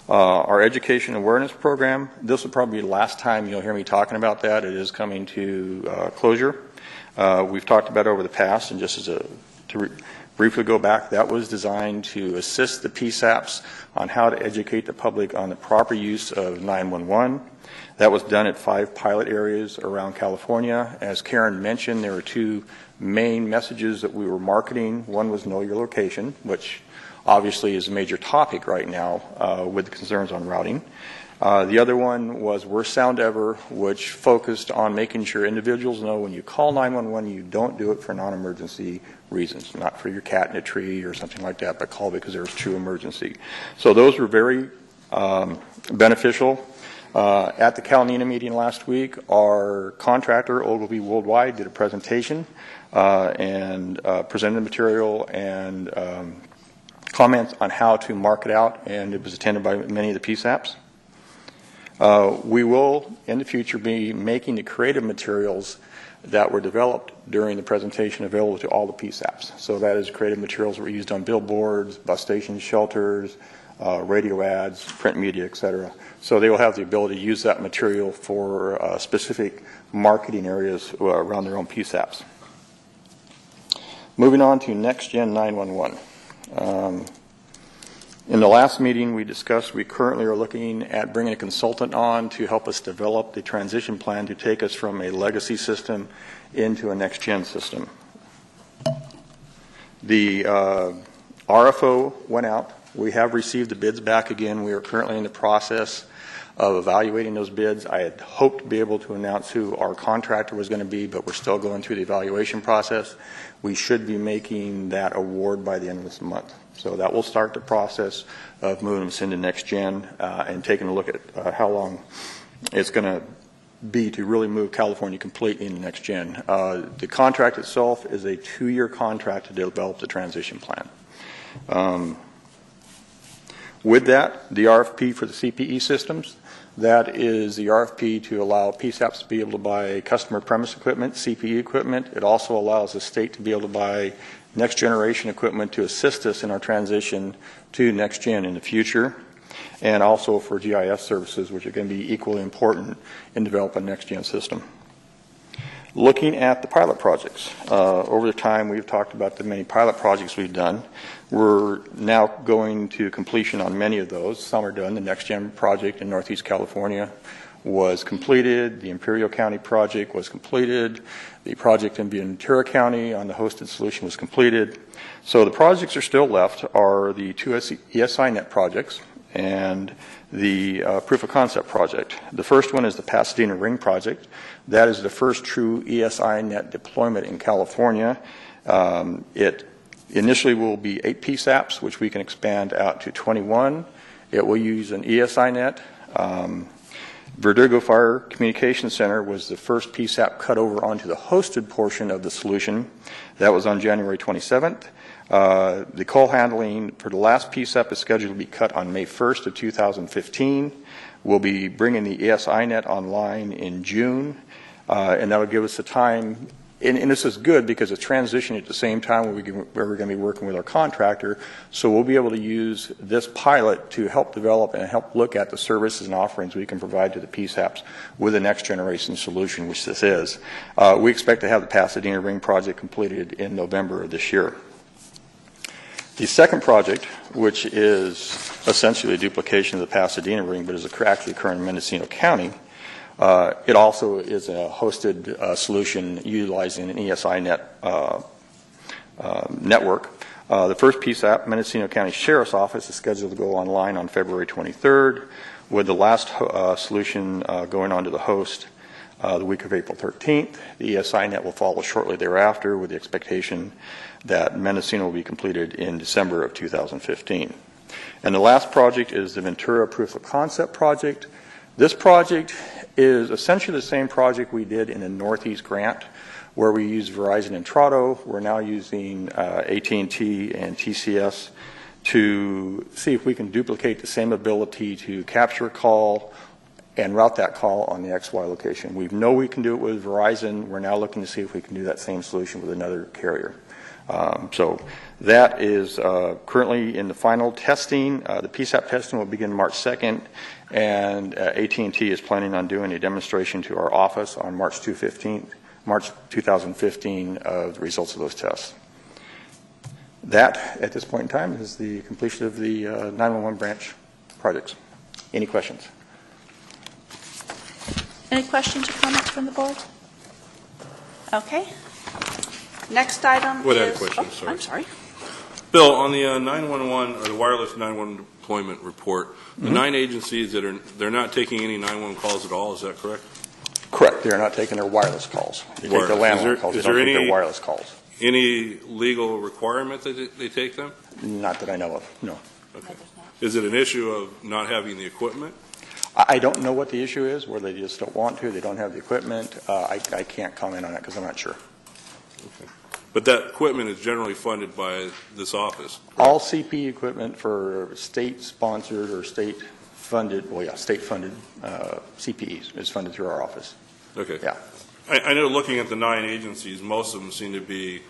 Our education awareness program, this will probably be the last time you'll hear me talking about that. It is coming to closure. We've talked about it over the past, and just as briefly go back, that was designed to assist the PSAPs on how to educate the public on the proper use of 911. That was done at 5 pilot areas around California. As Karen mentioned, there were 2 main messages that we were marketing. One was know your location, which obviously is a major topic right now with the concerns on routing. The other one was Worst Sound Ever, which focused on making sure individuals know when you call 911, you don't do it for non-emergency reasons, not for your cat in a tree or something like that, but call because there's true emergency. So those were very beneficial. At the NENA meeting last week, our contractor, Ogilvy Worldwide, did a presentation and presented the material and comments on how to mark it out, and it was attended by many of the PSAPs. We will, in the future, be making the creative materials that were developed during the presentation available to all the PSAPs. So that is creative materials that were used on billboards, bus stations, shelters, radio ads, print media, etc. So they will have the ability to use that material for specific marketing areas around their own PSAPs. Moving on to Next Gen 911. In the last meeting we discussed we currently are looking at bringing a consultant on to help us develop the transition plan to take us from a legacy system into a next gen system. The RFO went out. We have received the bids back again. We are currently in the process of evaluating those bids. I had hoped to be able to announce who our contractor was going to be, but we're still going through the evaluation process. We should be making that award by the end of this month. So that will start the process of moving us into next gen and taking a look at how long it's going to be to really move California completely into next gen. The contract itself is a 2-year contract to develop the transition plan. With that, the RFP for the CPE systems, that is the RFP to allow PSAPs to be able to buy customer premise equipment, CPE equipment. It also allows the state to be able to buy next generation equipment to assist us in our transition to next gen in the future, and also for GIS services, which are going to be equally important in developing next gen system. Looking at the pilot projects, over the time we've talked about the many pilot projects we've done. We're now going to completion on many of those. Some are done. The Next Gen project in Northeast California was completed. The Imperial County project was completed. The project in Ventura County on the hosted solution was completed. So the projects are still left are the two ESINet projects and the proof of concept project. The first one is the Pasadena Ring project. That is the first true ESINet deployment in California. It initially will be 8 PSAPs, which we can expand out to 21. It will use an ESINet. Verdugo Fire Communication Center was the first PSAP cut over onto the hosted portion of the solution. That was on January 27th. The call handling for the last PSAP is scheduled to be cut on May 1st of 2015. We'll be bringing the ESINet online in June, and that will give us the time. And this is good because it's transitioning at the same time where we're going to be working with our contractor. So we'll be able to use this pilot to help develop and help look at the services and offerings we can provide to the PSAPs with the next generation solution, which this is. We expect to have the Pasadena Ring project completed in November of this year. The second project, which is essentially a duplication of the Pasadena Ring, but is actually occurring in Mendocino County, it also is a hosted solution utilizing an ESINet network. The first PSAP, Mendocino County Sheriff's Office, is scheduled to go online on February 23rd, with the last solution going on to the host the week of April 13th. The ESINet will follow shortly thereafter, with the expectation that Mendocino will be completed in December of 2015. And the last project is the Ventura Proof of Concept project. This project is essentially the same project we did in the Northeast grant, where we used Verizon and Trado. We're now using AT&T and TCS to see if we can duplicate the same ability to capture a call and route that call on the XY location. We know we can do it with Verizon. We're now looking to see if we can do that same solution with another carrier. So that is currently in the final testing. The PSAP testing will begin March 2nd, and AT&T is planning on doing a demonstration to our office on March 2015 of the results of those tests. That, at this point in time, is the completion of the 911 branch projects. Any questions? Any questions or comments from the board? Okay. Next item What is... I had a question, sorry. I'm sorry. Bill, on the 911 or the wireless 911 deployment report, the 9 agencies they're not taking any 911 calls at all. Is that correct? Correct. They're not taking their wireless calls. They take their landline calls. They don't take their wireless calls. Any legal requirement that they take them? Not that I know of. No. Okay. Is it an issue of not having the equipment? I don't know what the issue is, where they just don't want to. They don't have the equipment. I can't comment on that because I'm not sure. Okay. But that equipment is generally funded by this office, correct? All CP equipment for state-sponsored or state-funded, state-funded CPEs is funded through our office. Okay. Yeah. I know looking at the 9 agencies, most of them seem to be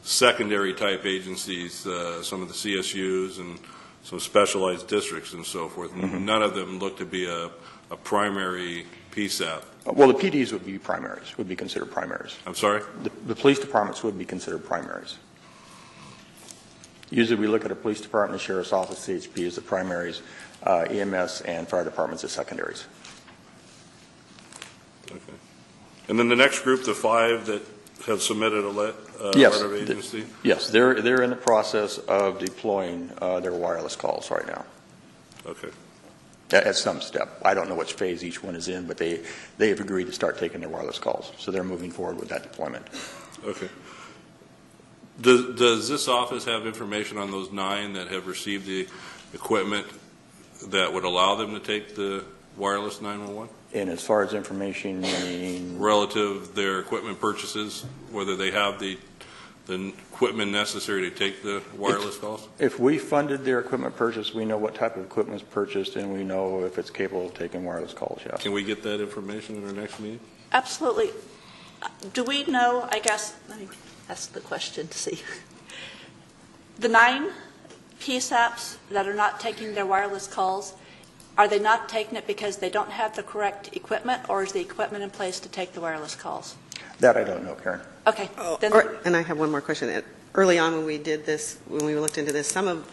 secondary type agencies, some of the CSUs and some specialized districts and so forth. Mm-hmm. None of them look to be a primary PSAP. Well, the PDs would be primaries, would be considered primaries. I'm sorry? The police departments would be considered primaries. Usually we look at a police department, sheriff's office, CHP as the primaries, EMS and fire departments as secondaries. Okay. And then the next group, the 5 that have submitted a letter of agency? Yes, they're in the process of deploying their wireless calls right now. Okay. At some step. I don't know which phase each one is in, but they have agreed to start taking their wireless calls. So they're moving forward with that deployment. Okay. Does this office have information on those 9 that have received the equipment that would allow them to take the wireless 911? And as far as information, meaning? Relative their equipment purchases, whether they have the equipment necessary to take the wireless calls? If we funded their equipment purchase, we know what type of equipment is purchased, and we know if it's capable of taking wireless calls, yes. Can we get that information in our next meeting? Absolutely. Do we know, I guess, let me ask the question to see. The 9 PSAPs that are not taking their wireless calls, are they not taking it because they don't have the correct equipment, or is the equipment in place to take the wireless calls? That I don't know, Karen. Okay. Then, And I have one more question. Early on when we did this, when we looked into this, some of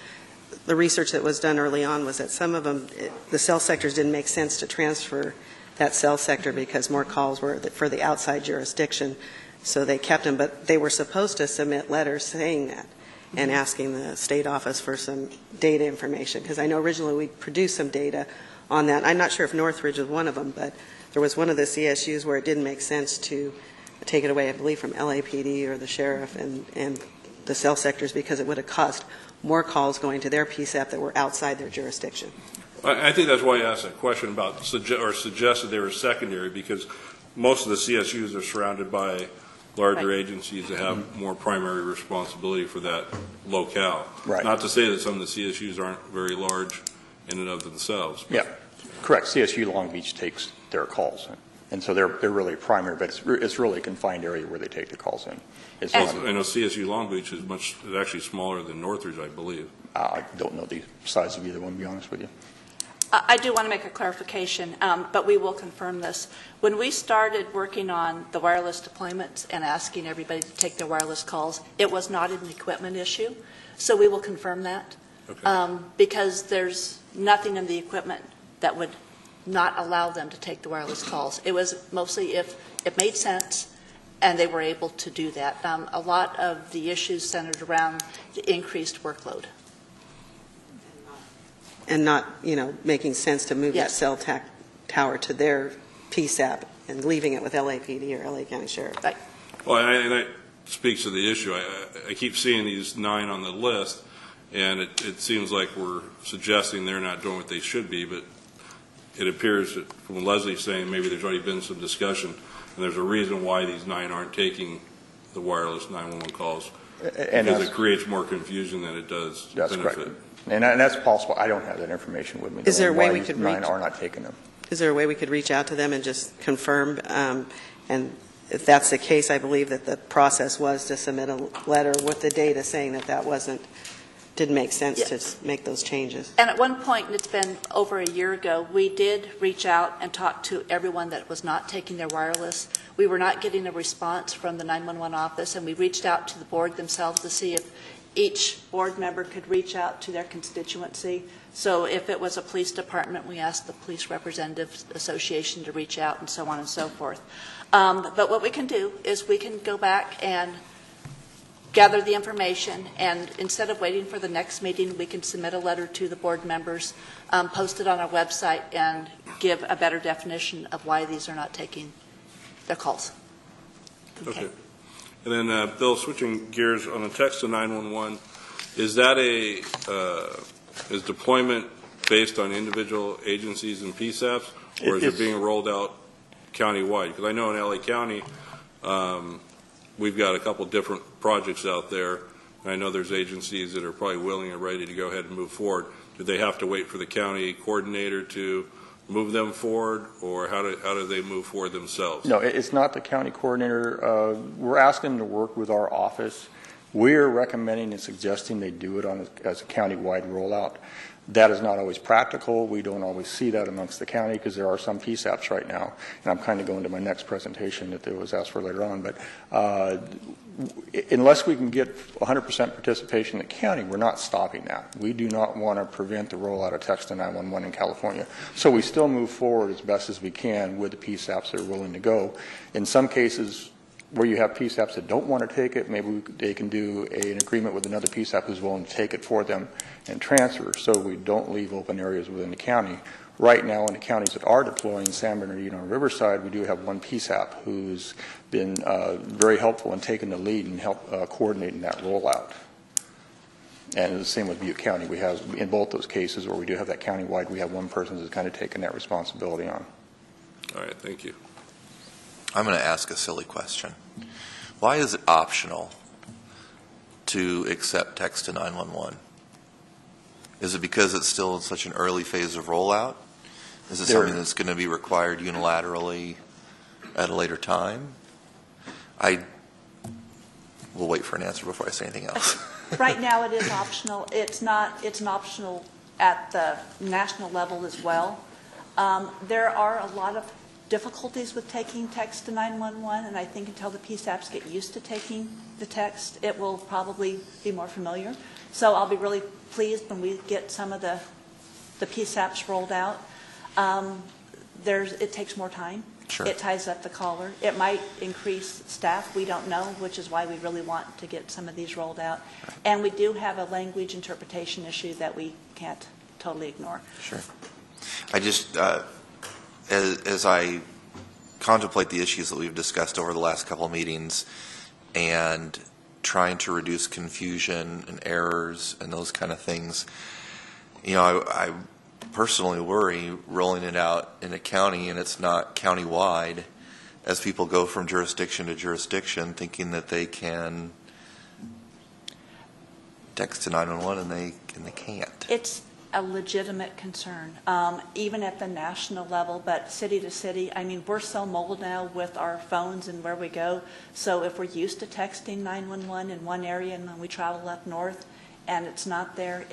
the research that was done early on was that some of them, the cell sectors didn't make sense to transfer that cell sector because more calls were for the outside jurisdiction, so they kept them. But they were supposed to submit letters saying that and asking the state office for some data information, because I know originally we produced some data on that. I'm not sure if Northridge was one of them, but there was one of the CSUs where it didn't make sense to take it away, I believe, from LAPD or the sheriff and the cell sectors, because it would have cost more calls going to their PSAP that were outside their jurisdiction. I think that's why I asked that question about suggested they were secondary, because most of the CSUs are surrounded by larger agencies that have more primary responsibility for that locale. Right. Not to say that some of the CSUs aren't very large in and of themselves. Yeah, correct. CSU Long Beach takes their calls, and so they're really primary, but it's really a confined area where they take the calls in. I know CSU Long Beach is actually smaller than Northridge, I believe. I don't know the size of either one, to be honest with you. I do want to make a clarification, but we will confirm this. When we started working on the wireless deployments and asking everybody to take their wireless calls, it was not an equipment issue, so we will confirm that. Okay. Because there's nothing in the equipment that would not allow them to take the wireless calls. It was mostly if it made sense and they were able to do that. A lot of the issues centered around the increased workload. And not, making sense to move that cell tower to their PSAP and leaving it with LAPD or LA County Sheriff. Right. Well, and that speaks to the issue. I keep seeing these 9 on the list, and it seems like we're suggesting they're not doing what they should be, but it appears that from Leslie saying maybe there's already been some discussion, and there's a reason why these 9 aren't taking the wireless 911 calls, because it creates more confusion than it does benefit. That's correct. And that's possible. I don't have that information with me. Is there a way we could 9 are not taking them? Is there a way we could reach out to them and just confirm? And if that's the case, I believe that the process was to submit a letter with the data saying that didn't make sense to make those changes. And at one point, and it's been over a year ago, we did reach out and talk to everyone that was not taking their wireless. We were not getting a response from the 911 office, and we reached out to the board themselves to see if each board member could reach out to their constituency. So if it was a police department, we asked the Police Representatives Association to reach out and so on and so forth. But what we can do is we can go back and gather the information, and instead of waiting for the next meeting, we can submit a letter to the board members, post it on our website, and give a better definition of why these are not taking their calls. Okay. And then, Bill, switching gears on the text to 911, is that is deployment based on individual agencies and PSAPs, or is it being rolled out countywide? Because I know in LA County, we've got a couple different projects out there, and I know there's agencies that are probably willing and ready to go ahead and move forward. Do they have to wait for the county coordinator to move them forward, or how do they move forward themselves? No, it's not the county coordinator. We're asking them to work with our office. We're recommending and suggesting they do it as a county-wide rollout. That is not always practical. We don't always see that amongst the county because there are some PSAPs right now. And I'm kind of going to my next presentation that there was asked for later on. But unless we can get 100% participation in the county, we're not stopping that. We do not want to prevent the rollout of text to 911 in California. So we still move forward as best as we can with the PSAPs that are willing to go. In some cases, where you have PSAPs that don't want to take it, maybe they can do an agreement with another PSAP who's willing to take it for them and transfer, so we don't leave open areas within the county. Right now, in the counties that are deploying, San Bernardino and Riverside, we do have one PSAP who's been very helpful in taking the lead and help coordinating that rollout. And the same with Butte County. We have, in both those cases where we do have that countywide, we have one person who's kind of taken that responsibility on. All right, thank you. I'm going to ask a silly question. Why is it optional to accept text to 911? Is it because it's still in such an early phase of rollout? Is it something that's going to be required unilaterally at a later time? I will wait for an answer before I say anything else. Right now, it is optional. It's an optional at the national level as well. There are a lot of difficulties with taking text to 911, and I think until the PSAPs get used to taking the text, it will probably be more familiar. So I'll be really pleased when we get some of the PSAPs rolled out. It takes more time. Sure. It ties up the caller. It might increase staff. We don't know, which is why we really want to get some of these rolled out. And we do have a language interpretation issue that we can't totally ignore. Sure. I just, as I contemplate the issues that we've discussed over the last couple of meetings and trying to reduce confusion and errors and those kind of things, you know, I personally worry rolling it out in a county and it's not county-wide as people go from jurisdiction to jurisdiction thinking that they can text to 911 and they can't. It's a legitimate concern, even at the national level, but city to city. I mean, we're so mobile now with our phones and where we go. So if we're used to texting 911 in one area and then we travel up north and it's not there,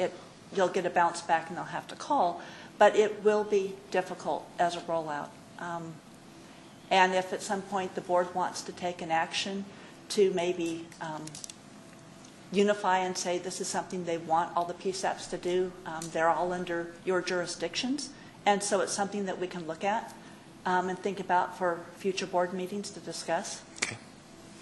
you'll get a bounce back and they'll have to call. But it will be difficult as a rollout. And if at some point the board wants to take an action to maybe unify and say this is something they want all the PSAPs to do, they're all under your jurisdictions. And so it's something that we can look at and think about for future board meetings to discuss. Okay.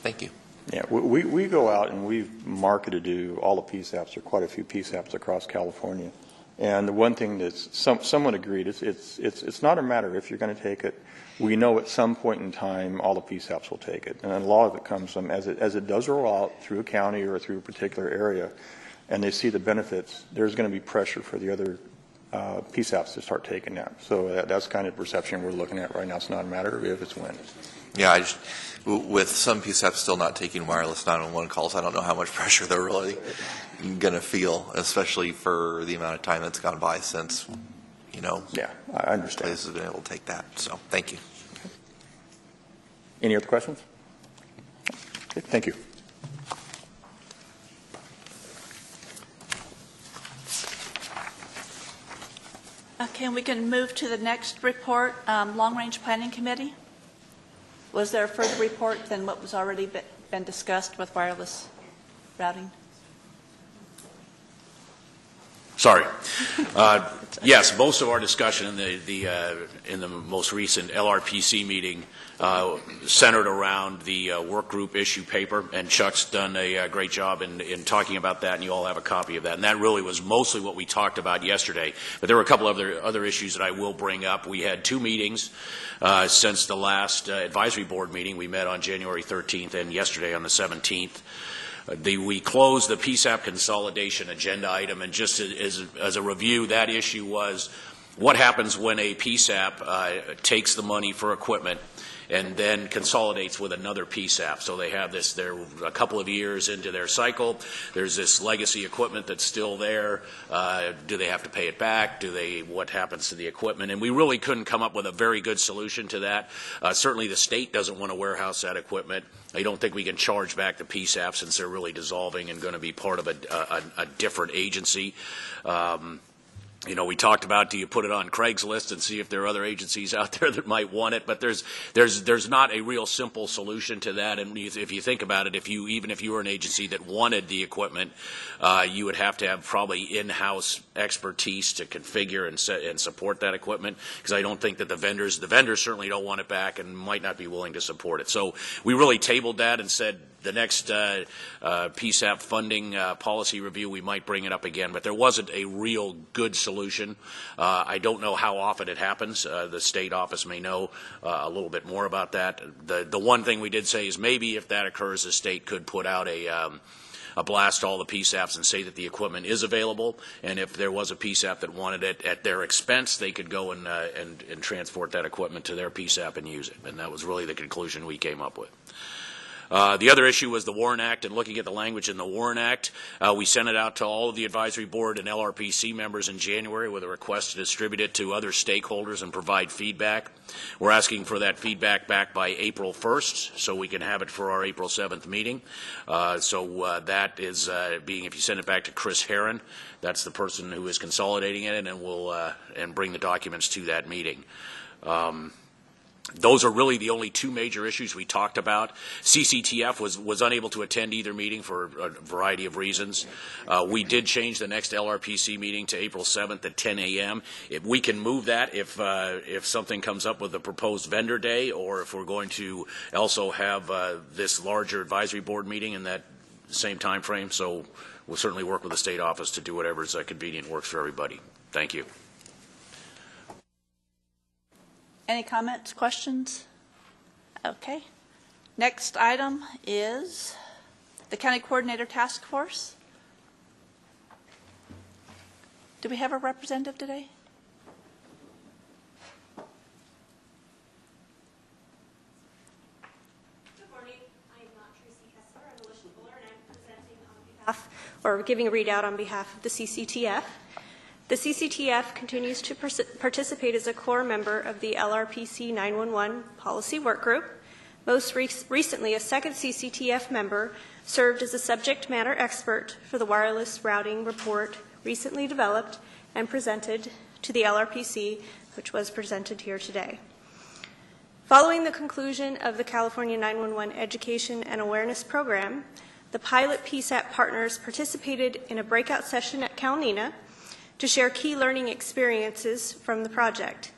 Thank you. Yeah, we go out and we've marketed to all the PSAPs, or quite a few PSAPs across California. And the one thing that's someone agreed, it's not a matter if you're going to take it. We know at some point in time all the PSAPs will take it. And a lot of it comes from, as it does roll out through a county or through a particular area, and they see the benefits, there's going to be pressure for the other PSAPs to start taking that. So that's kind of perception we're looking at right now. It's not a matter of if, it's when. Yeah, with some PSAPs still not taking wireless 911 calls, I don't know how much pressure they're really going to feel, especially for the amount of time that's gone by since, you know, yeah, I understand. places have been able to take that. So thank you. Any other questions? Okay, thank you. Okay, we can move to the next report, Long Range Planning Committee. Was there a further report than what was already been discussed with wireless routing? Sorry. Yes, most of our discussion in the most recent LRPC meeting centered around the work group issue paper, and Chuck's done a great job in talking about that, and you all have a copy of that. And that really was mostly what we talked about yesterday. But there were a couple other issues that I will bring up. We had two meetings since the last advisory board meeting. We met on January 13th and yesterday on the 17th. We closed the PSAP consolidation agenda item, and just as a review, that issue was what happens when a PSAP takes the money for equipment and then consolidates with another PSAP. So they have this, they're a couple of years into their cycle. There's this legacy equipment that's still there. Do they have to pay it back? What happens to the equipment? And we really couldn't come up with a very good solution to that. Certainly the state doesn't want to warehouse that equipment. I don't think we can charge back the PSAP since they're really dissolving and going to be part of a different agency. You know, we talked about, do you put it on Craigslist and see if there are other agencies out there that might want it? But there's not a real simple solution to that. And if you think about it, even if you were an agency that wanted the equipment, you would have to have probably in-house expertise to configure and support that equipment. Because I don't think that the vendors certainly don't want it back and might not be willing to support it. So we really tabled that and said, the next PSAP funding policy review, we might bring it up again, but there wasn't a real good solution. I don't know how often it happens. The state office may know a little bit more about that. The one thing we did say is maybe if that occurs, the state could put out a blast to all the PSAPs and say that the equipment is available, and if there was a PSAP that wanted it at their expense, they could go and transport that equipment to their PSAP and use it. And that was really the conclusion we came up with. The other issue was the WARN Act, and looking at the language in the WARN Act, we sent it out to all of the advisory board and LRPC members in January with a request to distribute it to other stakeholders and provide feedback. We're asking for that feedback back by April 1st so we can have it for our April 7th meeting. That is being, if you send it back to Chris Herron, that's the person who is consolidating it, and we'll and bring the documents to that meeting. Those are really the only two major issues we talked about. CCTF was unable to attend either meeting for a variety of reasons. We did change the next LRPC meeting to April 7th at 10 a.m. We can move that if something comes up with a proposed vendor day, or if we're going to also have this larger advisory board meeting in that same time frame. So we'll certainly work with the state office to do whatever is convenient, works for everybody. Thank you. Any comments, questions? Okay. Next item is the County Coordinator Task Force. Do we have a representative today? Good morning. I am not Tracy Kessler. I'm Alicia Fuller, and I'm presenting on behalf, or giving a readout on behalf of the CCTF. The CCTF continues to participate as a core member of the LRPC 911 Policy Work Group. Most recently, a second CCTF member served as a subject matter expert for the wireless routing report recently developed and presented to the LRPC, which was presented here today. Following the conclusion of the California 911 Education and Awareness Program, the pilot PSAP partners participated in a breakout session at NENA to share key learning experiences from the project.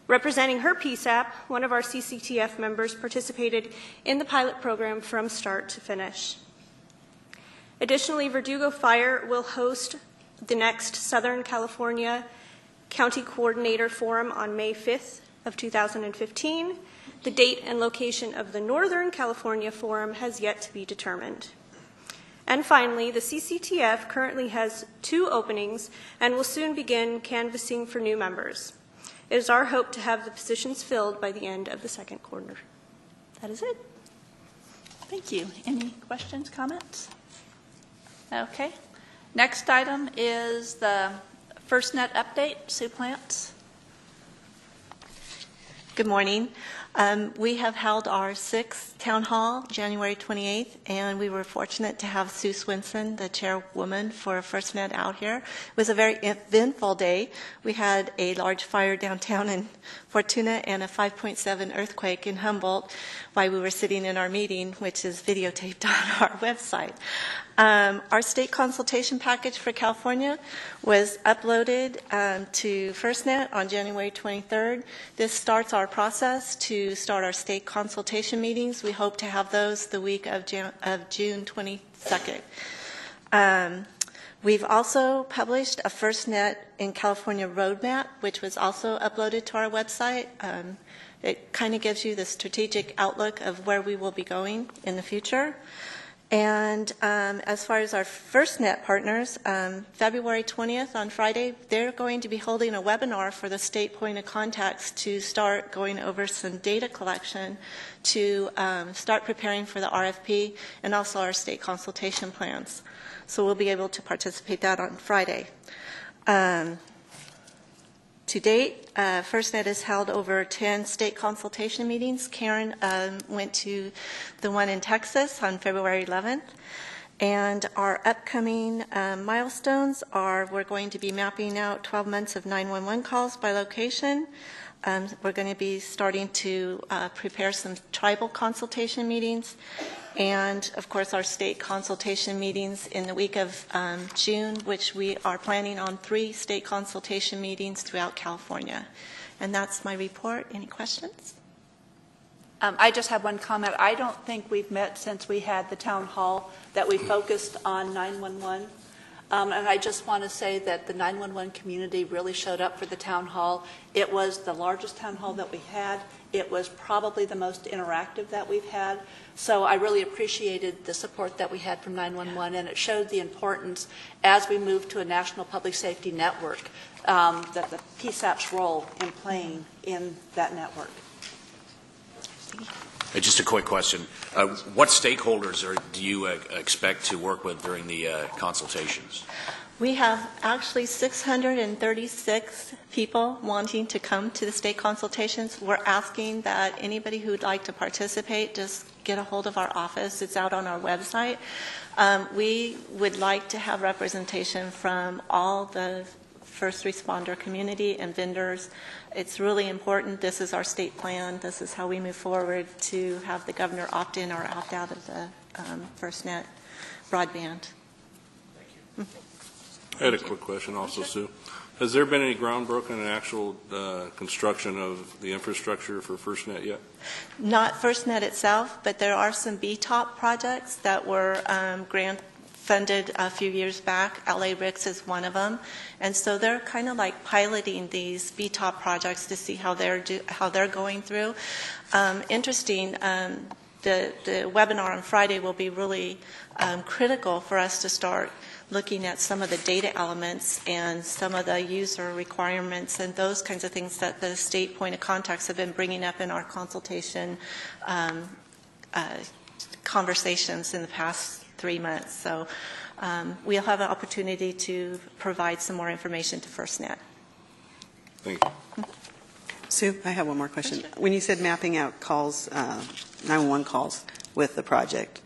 Representing her PSAP, one of our CCTF members participated in the pilot program from start to finish. Additionally, Verdugo Fire will host the next Southern California County Coordinator Forum on May 5th of 2015. The date and location of the Northern California Forum has yet to be determined. And finally, the CCTF currently has 2 openings and will soon begin canvassing for new members. It is our hope to have the positions filled by the end of the second quarter. That is it. Thank you. Any questions, comments? Okay. Next item is the FirstNet update. Sue Plants. Good morning. We have held our 6th town hall January 28th, and we were fortunate to have Sue Swinson, the chairwoman for FirstNet, out here. It was a very eventful day. We had a large fire downtown in Fortuna and a 5.7 earthquake in Humboldt while we were sitting in our meeting, which is videotaped on our website. Our state consultation package for California was uploaded to FirstNet on January 23rd. This starts our process to start our state consultation meetings. We hope to have those the week of June 22nd. We've also published a FirstNet in California roadmap, which was also uploaded to our website. It kind of gives you the strategic outlook of where we will be going in the future. And as far as our FirstNet partners, February 20th on Friday, they're going to be holding a webinar for the state point of contacts to start going over some data collection to start preparing for the RFP and also our state consultation plans. So we'll be able to participate that on Friday. To date, FirstNet has held over 10 state consultation meetings. Karen went to the one in Texas on February 11th. And our upcoming milestones are we're going to be mapping out 12 months of 911 calls by location. We're going to be starting to prepare some tribal consultation meetings. And, of course, our state consultation meetings in the week of June, which we are planning on 3 state consultation meetings throughout California. And that's my report. Any questions? I just have one comment. I don't think we've met since we had the town hall that we focused on 911. And I just want to say that the 911 community really showed up for the town hall. It was the largest town hall that we had. It was probably the most interactive that we've had. So I really appreciated the support that we had from 911, and it showed the importance as we move to a national public safety network, that the PSAP's role in playing in that network. Just a quick question. What stakeholders do you expect to work with during the consultations? We have actually 636 people wanting to come to the state consultations. We're asking that anybody who'd like to participate just get a hold of our office. It's out on our website. We would like to have representation from all the first responder community and vendors. It's really important. This is our state plan. This is how we move forward to have the governor opt in or opt out of the FirstNet broadband. I had a quick question also, Sue. Has there been any ground broken in actual construction of the infrastructure for FirstNet yet? Not FirstNet itself, but there are some BTOP projects that were grant funded a few years back. LA Ricks is one of them. And so they're kind of like piloting these BTOP projects to see how they're going through. Interesting, the webinar on Friday will be really critical for us to start looking at some of the data elements and some of the user requirements and those kinds of things that the state point of contacts have been bringing up in our consultation conversations in the past 3 months. So we'll have an opportunity to provide some more information to FirstNet. Thank you. Sue, I have one more question. When you said mapping out calls, 911 calls with the project,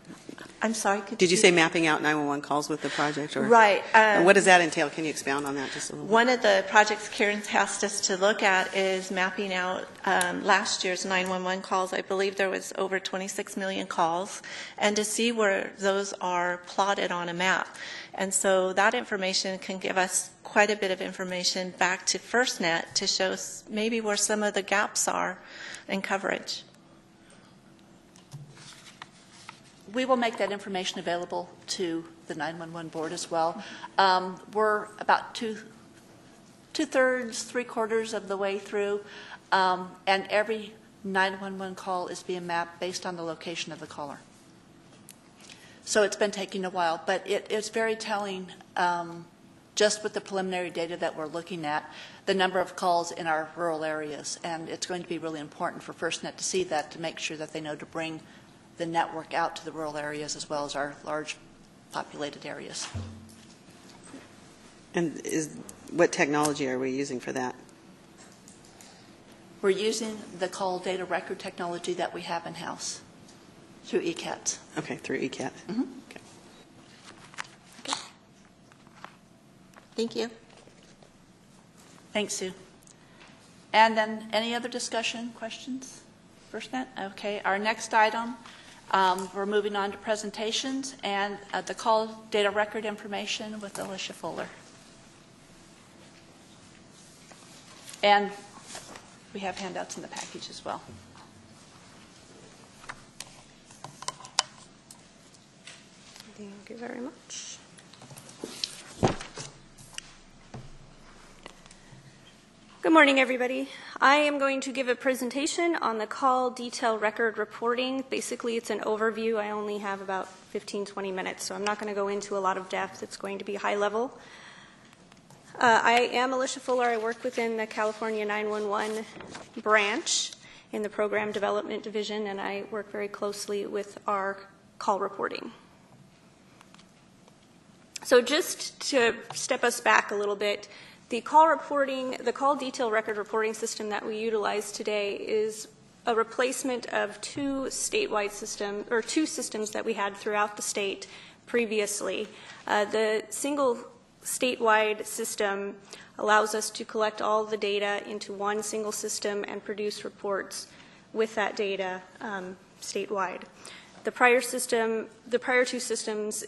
I'm sorry? Did you say mapping out 911 calls with the project? Or, right. And what does that entail? Can you expound on that just a little bit? One of the projects Karen's asked us to look at is mapping out last year's 911 calls. I believe there was over 26 million calls, and to see where those are plotted on a map. And so that information can give us quite a bit of information back to FirstNet to show maybe where some of the gaps are in coverage. We will make that information available to the 911 board as well. We're about two-thirds, three-quarters of the way through, and every 911 call is being mapped based on the location of the caller. So it's been taking a while, but it's very telling just with the preliminary data that we're looking at, the number of calls in our rural areas, and it's going to be really important for FirstNet to see that to make sure that they know to bring the network out to the rural areas as well as our large populated areas. And what technology are we using for that? We're using the call data record technology that we have in-house through ECAT. Okay, through ECAT. Mm-hmm. Okay. Okay. Thank you. Thanks, Sue. And then any other discussion, questions? FirstNet? Okay, our next item, we're moving on to presentations and the call data record information with Alicia Fuller. And we have handouts in the package as well. Thank you very much. Good morning, everybody. I am going to give a presentation on the call detail record reporting. Basically, it's an overview. I only have about 15-20 minutes, so I'm not going to go into a lot of depth. It's going to be high level. I am Alicia Fuller. I work within the California 911 branch in the Program Development Division, and I work very closely with our call reporting. So just to step us back a little bit, the call detail record reporting system that we utilize today is a replacement of two systems that we had throughout the state previously. The single statewide system allows us to collect all the data into one single system and produce reports with that data statewide. The prior two systems,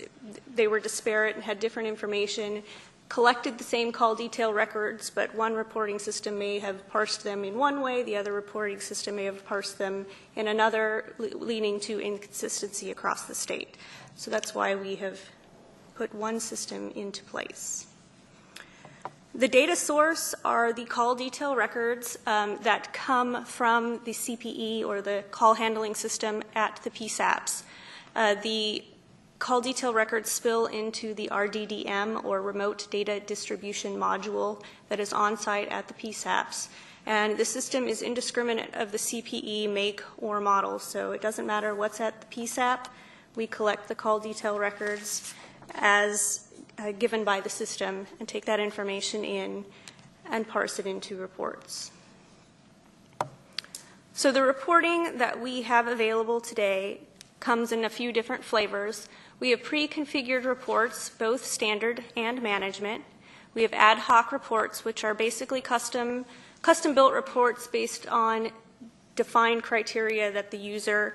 they were disparate and had different information, collected the same call detail records, but one reporting system may have parsed them in one way, the other reporting system may have parsed them in another, leading to inconsistency across the state. So that's why we have put one system into place. The data source are the call detail records that come from the CPE or the call handling system at the PSAPs. The call detail records spill into the RDDM or remote data distribution module that is on site at the PSAPs. And the system is indiscriminate of the CPE make or model, so it doesn't matter what's at the PSAP. We collect the call detail records as given by the system and take that information in and parse it into reports. So the reporting that we have available today comes in a few different flavors. We have pre-configured reports, both standard and management. We have ad hoc reports, which are basically custom-built reports based on defined criteria that the user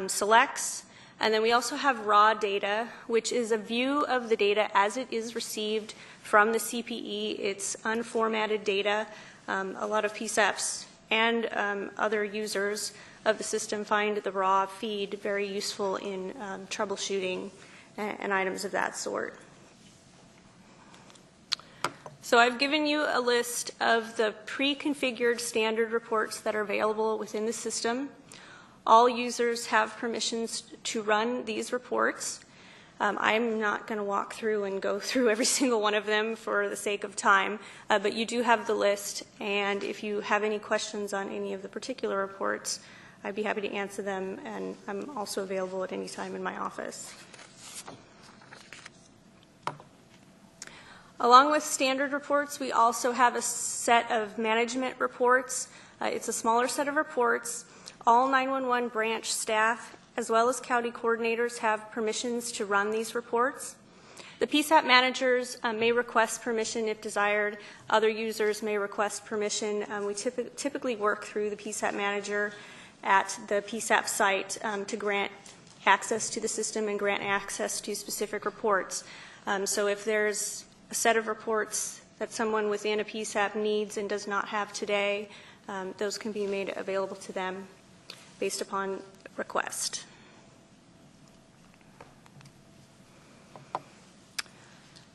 selects. And then we also have raw data, which is a view of the data as it is received from the CPE. It's unformatted data. A lot of PSAPs and other users of the system find the raw feed very useful in troubleshooting and items of that sort. So I've given you a list of the pre-configured standard reports that are available within the system. All users have permissions to run these reports. I'm not going to walk through and go through every single one of them for the sake of time, but you do have the list, and if you have any questions on any of the particular reports, I'd be happy to answer them, and I'm also available at any time in my office. Along with standard reports, we also have a set of management reports. It's a smaller set of reports. All 911 branch staff, as well as county coordinators, have permissions to run these reports. The PSAP managers may request permission if desired. Other users may request permission. We typically work through the PSAP manager at the PSAP site to grant access to the system and grant access to specific reports. So if there's a set of reports that someone within a PSAP needs and does not have today, those can be made available to them based upon request.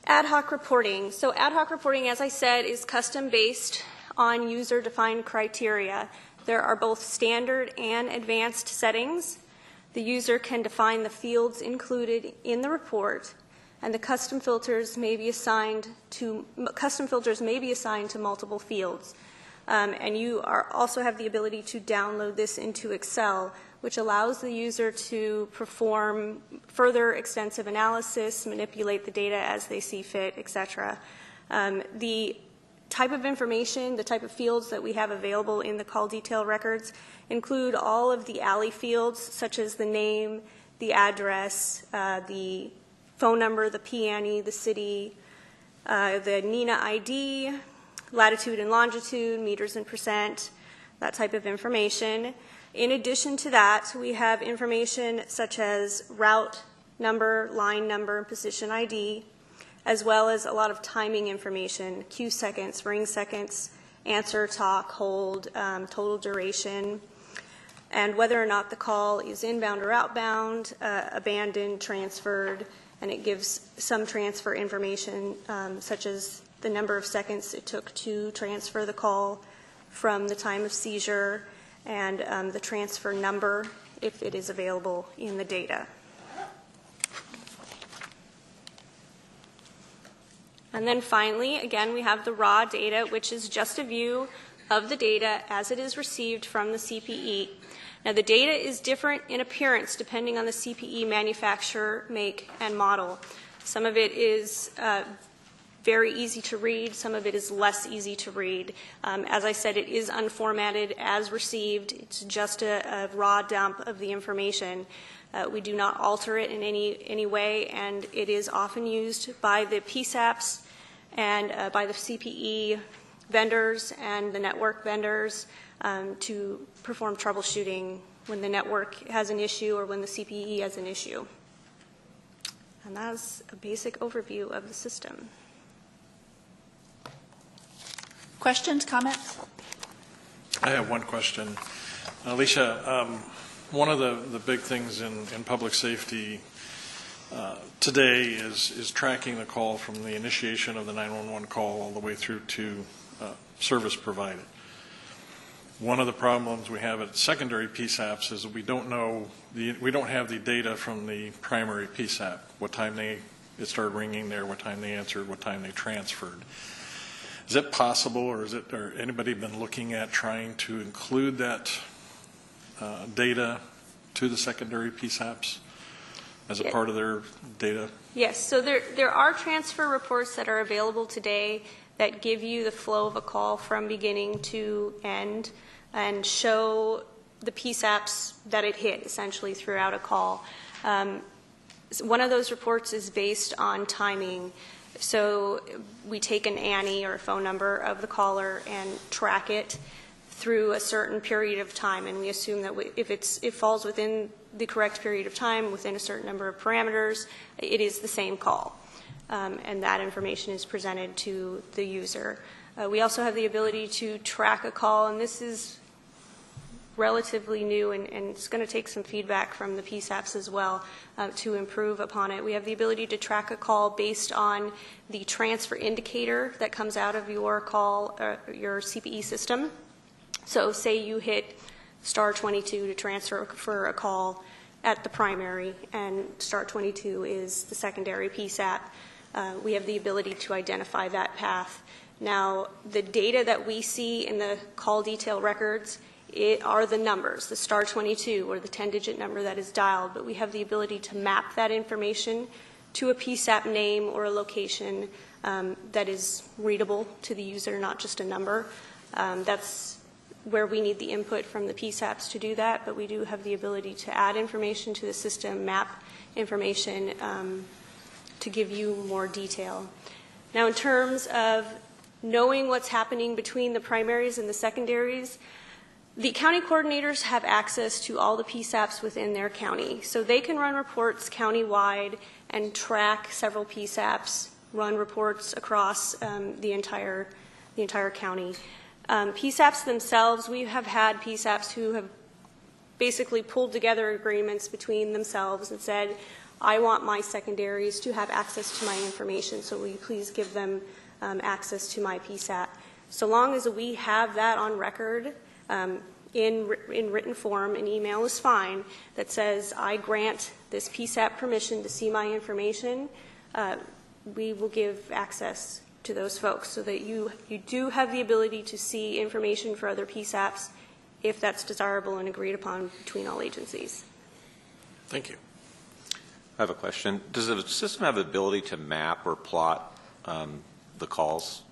Ad hoc reporting. So ad hoc reporting, as I said, is custom based on user-defined criteria. There are both standard and advanced settings. The user can define the fields included in the report, and the custom filters may be assigned to multiple fields. And you also have the ability to download this into Excel, which allows the user to perform further extensive analysis, manipulate the data as they see fit, etc. The type of information, the type of fields that we have available in the call detail records include all of the ALI fields, such as the name, the address, the phone number, the PNE, the city, the NENA ID, latitude and longitude, meters and percent, that type of information. In addition to that, we have information such as route number, line number, and position ID, as well as a lot of timing information, queue seconds, ring seconds, answer, talk, hold, total duration, and whether or not the call is inbound or outbound, abandoned, transferred, and it gives some transfer information such as the number of seconds it took to transfer the call from the time of seizure, and the transfer number if it is available in the data. And then finally, again, we have the raw data, which is just a view of the data as it is received from the CPE. Now, the data is different in appearance depending on the CPE manufacturer, make, and model. Some of it is very easy to read. Some of it is less easy to read. As I said, it is unformatted as received. It's just a raw dump of the information. We do not alter it in any way, and it is often used by the PSAPs and by the CPE vendors and the network vendors to perform troubleshooting when the network has an issue or when the CPE has an issue. And that's a basic overview of the system. Questions, comments? I have one question. Alicia, one of the big things in public safety today is tracking the call from the initiation of the 911 call all the way through to service provided. One of the problems we have at secondary PSAPs is we don't have the data from the primary PSAP, what time it started ringing there, what time they answered, what time they transferred. Is it possible, or anybody been looking at trying to include that data to the secondary PSAPs as a part of their data? Yes, so there are transfer reports that are available today that give you the flow of a call from beginning to end and show the PSAPs that it hit essentially throughout a call. One of those reports is based on timing, So we take an ANI or a phone number of the caller and track it through a certain period of time, and we assume that if it falls within the correct period of time, within a certain number of parameters, it is the same call, and that information is presented to the user. We also have the ability to track a call, and this is relatively new, and it's going to take some feedback from the PSAPs as well to improve upon it. We have the ability to track a call based on the transfer indicator that comes out of your call, your CPE system. So say you hit star 22 to transfer for a call at the primary, and star 22 is the secondary PSAP. We have the ability to identify that path. Now, the data that we see in the call detail records are the numbers, the star 22 or the 10-digit number that is dialed, but we have the ability to map that information to a PSAP name or a location that is readable to the user, not just a number. That's where we need the input from the PSAPs to do that, but we do have the ability to add information to the system, map information to give you more detail. Now, in terms of knowing what's happening between the primaries and the secondaries, the county coordinators have access to all the PSAPs within their county. So they can run reports countywide and track several PSAPs, run reports across the entire county. PSAPs themselves, we have had PSAPs who have basically pulled together agreements between themselves and said, I want my secondaries to have access to my information, so will you please give them access to my PSAP. So long as we have that on record in written form, an email is fine that says, I grant this PSAP permission to see my information, we will give access to those folks so that you do have the ability to see information for other PSAPs if that's desirable and agreed upon between all agencies. Thank you. I have a question. Does the system have the ability to map or plot the calls?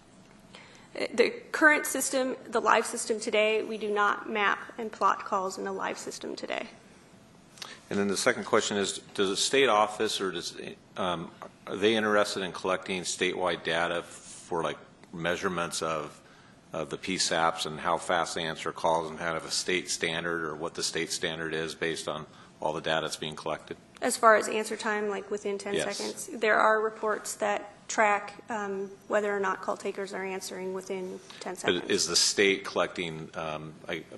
The current system, the live system today, we do not map and plot calls in the live system today. And then the second question is, does the state office or are they interested in collecting statewide data for like measurements of the PSAPs and how fast they answer calls and kind of a state standard or what the state standard is based on all the data that's being collected? As far as answer time, like within 10 seconds, there are reports that track whether or not call takers are answering within 10 seconds. But is the state collecting,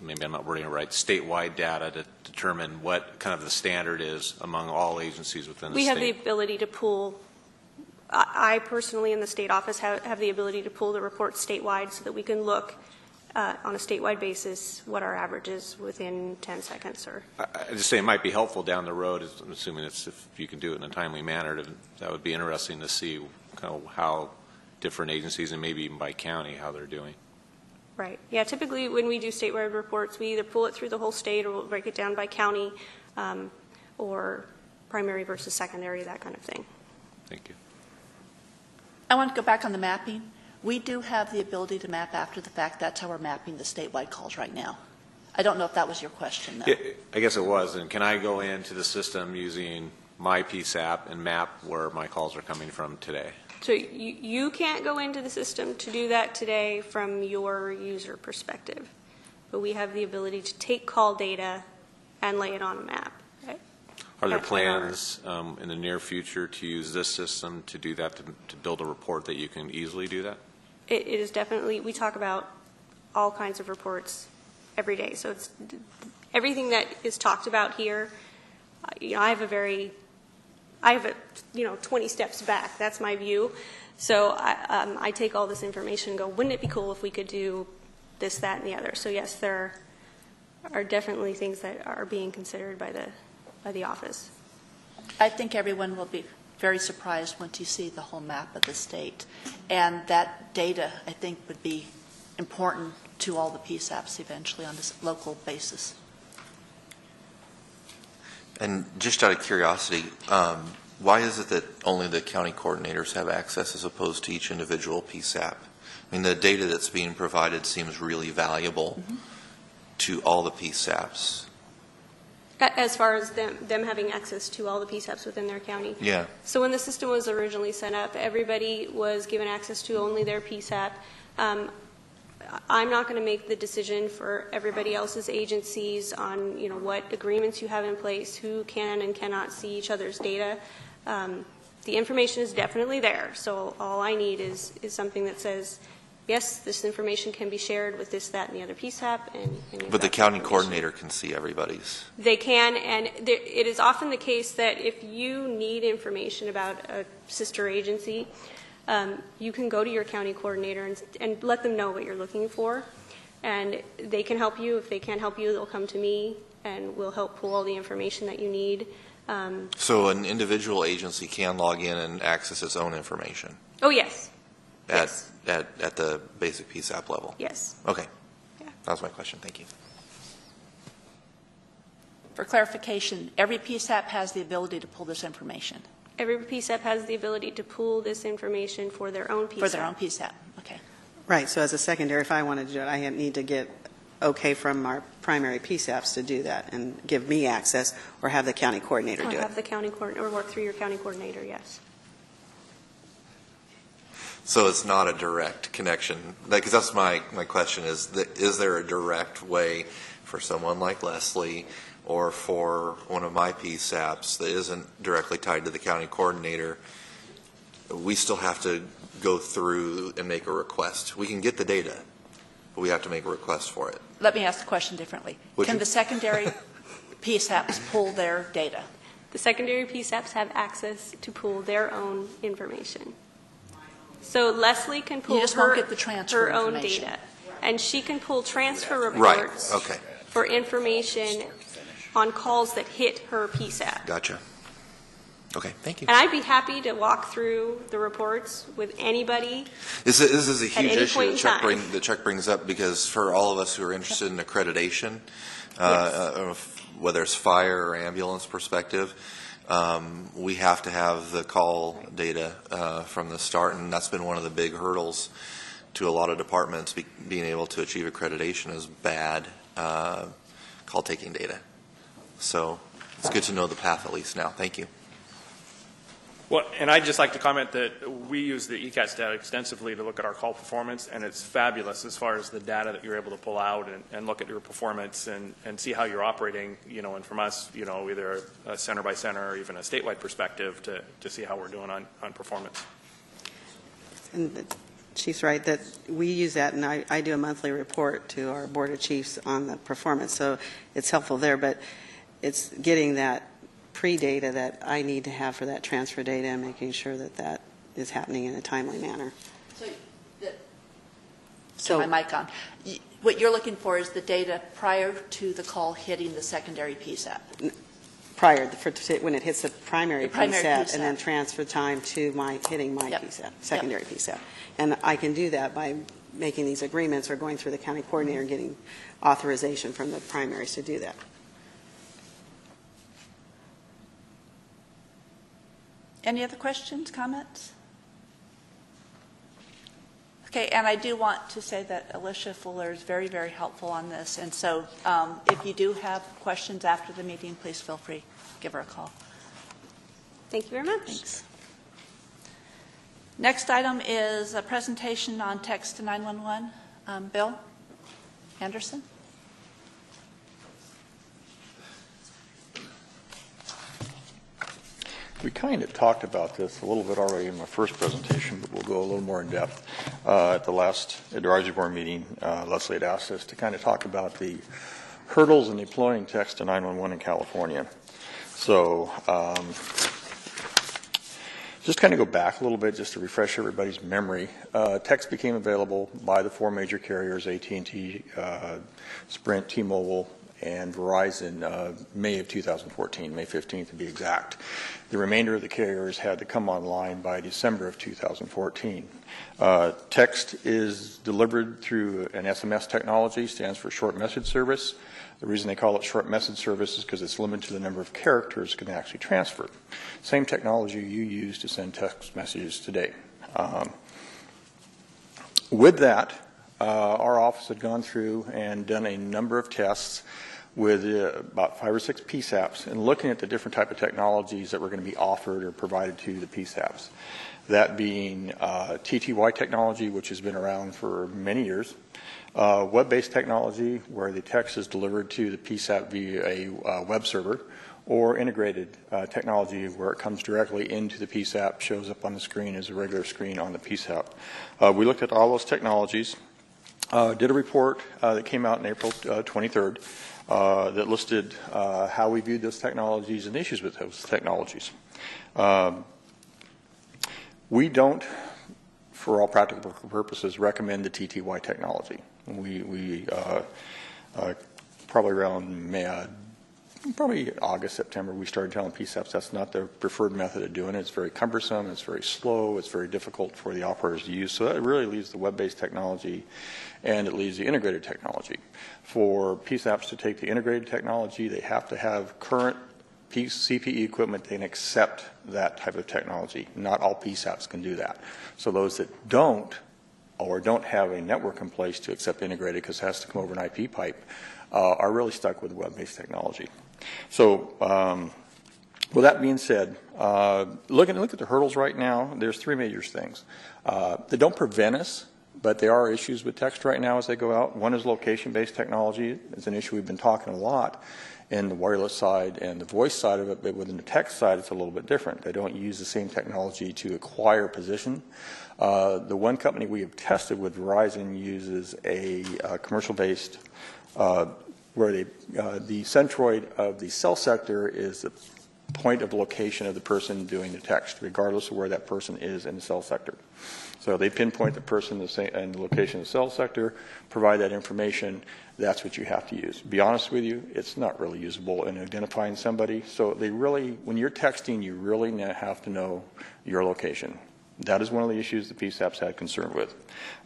maybe I'm not wording it right, statewide data to determine what kind of the standard is among all agencies within the state? We have the ability to pull, I personally in the state office have the ability to pull the reports statewide so that we can look on a statewide basis what our average is within 10 seconds. Or I just say it might be helpful down the road, I'm assuming if you can do it in a timely manner, that would be interesting to see kind of how different agencies and maybe even by county how they're doing. Right. Yeah, typically when we do statewide reports, we either pull it through the whole state or we'll break it down by county or primary versus secondary, that kind of thing. Thank you. I want to go back on the mapping. We do have the ability to map after the fact. That's how we're mapping the statewide calls right now. I don't know if that was your question, though. I guess it was. And can I go into the system using my PSAP and map where my calls are coming from today? So you can't go into the system to do that today from your user perspective, but we have the ability to take call data and lay it on a map. Right? Are there plans in the near future to use this system to do that, to build a report that you can easily do that? It is definitely, we talk about all kinds of reports every day. So it's everything that is talked about here. I have a 20 steps back. That's my view. So I take all this information and go, wouldn't it be cool if we could do this, that, and the other? So yes, there are definitely things that are being considered by the office. I think everyone will be very surprised once you see the whole map of the state. And that data, I think, would be important to all the PSAPs eventually on this local basis. And just out of curiosity, why is it that only the county coordinators have access as opposed to each individual PSAP? I mean, the data that's being provided seems really valuable to all the PSAPs. As far as them having access to all the PSAPs within their county. Yeah. So when the system was originally set up, everybody was given access to only their PSAP. I'm not going to make the decision for everybody else's agencies on, what agreements you have in place, who can and cannot see each other's data. The information is definitely there, so all I need is something that says, yes, this information can be shared with this, that, and the other PSAP. But the county coordinator can see everybody's. They can, and it is often the case that if you need information about a sister agency, you can go to your county coordinator and let them know what you're looking for, and they can help you. If they can't help you, they'll come to me, and we'll help pull all the information that you need. So an individual agency can log in and access its own information? Oh, yes. At the basic PSAP level? Yes. Okay. Yeah. That was my question. Thank you. For clarification, every PSAP has the ability to pull this information? Every PSAP has the ability to pull this information for their own PSAP. For their own PSAP, okay. Right, so as a secondary, if I wanted to do it, I need to get okay from our primary PSAPs to do that and give me access, or have the county coordinator do it? Have the county coordinator, or work through your county coordinator, yes. So it's not a direct connection, because that's my question is there a direct way for someone like Leslie or for one of my PSAPs that isn't directly tied to the county coordinator? We still have to go through and make a request. We can get the data, but we have to make a request for it. Let me ask the question differently. Can the secondary PSAPs pull their data? The secondary PSAPs have access to pull their own information. So Leslie can pull her own data, and she can pull transfer reports for information on calls that hit her PSAP. Gotcha. Okay, thank you. And I'd be happy to walk through the reports with anybody. This is a huge issue that Chuck brings up, because for all of us who are interested in accreditation, whether it's fire or ambulance perspective, we have to have the call data from the start, and that's been one of the big hurdles to a lot of departments being able to achieve accreditation is bad call taking data. So it's good to know the path at least now. Thank you. Well, and I'd just like to comment that we use the ECATS data extensively to look at our call performance, and it's fabulous as far as the data that you're able to pull out and look at your performance and see how you're operating, and from us, either a center by center or even a statewide perspective to see how we're doing on performance. And the Chief's right that we use that, and I do a monthly report to our Board of Chiefs on the performance, so it's helpful there, but it's getting that pre-data that I need to have for that transfer data and making sure that that is happening in a timely manner. So my mic on. What you're looking for is the data prior to the call hitting the secondary PSAP. Prior, when it hits the primary PSAP, and then transfer time to hitting my PSAP, secondary PSAP. And I can do that by making these agreements or going through the county coordinator and getting authorization from the primaries to do that. Any other questions, comments? Okay, and I do want to say that Alicia Fuller is very, very helpful on this. And so if you do have questions after the meeting, please feel free. Give her a call. Thank you very much. Thanks. Next item is a presentation on text to 911. Bill Anderson. We kind of talked about this a little bit already in my first presentation, but we'll go a little more in depth. At the last advisory board meeting, Leslie had asked us to kind of talk about the hurdles in deploying text to 911 in California. So just kind of go back a little bit just to refresh everybody's memory. Text became available by the four major carriers, AT&T, Sprint, T-Mobile, and Verizon, May of 2014, May 15th to be exact. The remainder of the carriers had to come online by December of 2014. Text is delivered through an SMS technology, stands for short message service. The reason they call it short message service is because it's limited to the number of characters it can actually transfer. Same technology you use to send text messages today. With that, our office had gone through and done a number of tests with about 5 or 6 PSAPs and looking at the different type of technologies that were going to be offered or provided to the PSAPs. That being TTY technology, which has been around for many years, web-based technology, where the text is delivered to the PSAP via a web server, or integrated technology, where it comes directly into the PSAP, shows up on the screen as a regular screen on the PSAP. We looked at all those technologies, did a report that came out on April 23rd that listed how we viewed those technologies and issues with those technologies. We don't, for all practical purposes, recommend the TTY technology. We probably around probably August, September, we started telling PSAPs that's not their preferred method of doing it. It's very cumbersome, it's very slow, it's very difficult for the operators to use. So that really leaves the web-based technology and it leaves the integrated technology. For PSAPs to take the integrated technology, they have to have current CPE equipment that can accept that type of technology. Not all PSAPs can do that. So those that don't, or don't have a network in place to accept integrated because it has to come over an IP pipe, are really stuck with web-based technology. So with that being said, look at the hurdles right now. There's 3 major things. They don't prevent us, but there are issues with text right now as they go out. One is location-based technology. It's an issue we've been talking a lot in the wireless side and the voice side of it, but within the text side it's a little bit different. They don't use the same technology to acquire position. The one company we have tested with, Verizon, uses a commercial-based where the centroid of the cell sector is the point of location of the person doing the text, regardless of where that person is in the cell sector. So they pinpoint the person and the location of the cell sector, provide that information. That's what you have to use. To be honest with you, it's not really usable in identifying somebody. So they really, when you're texting, you really have to know your location. That is one of the issues the PSAPs had concern with.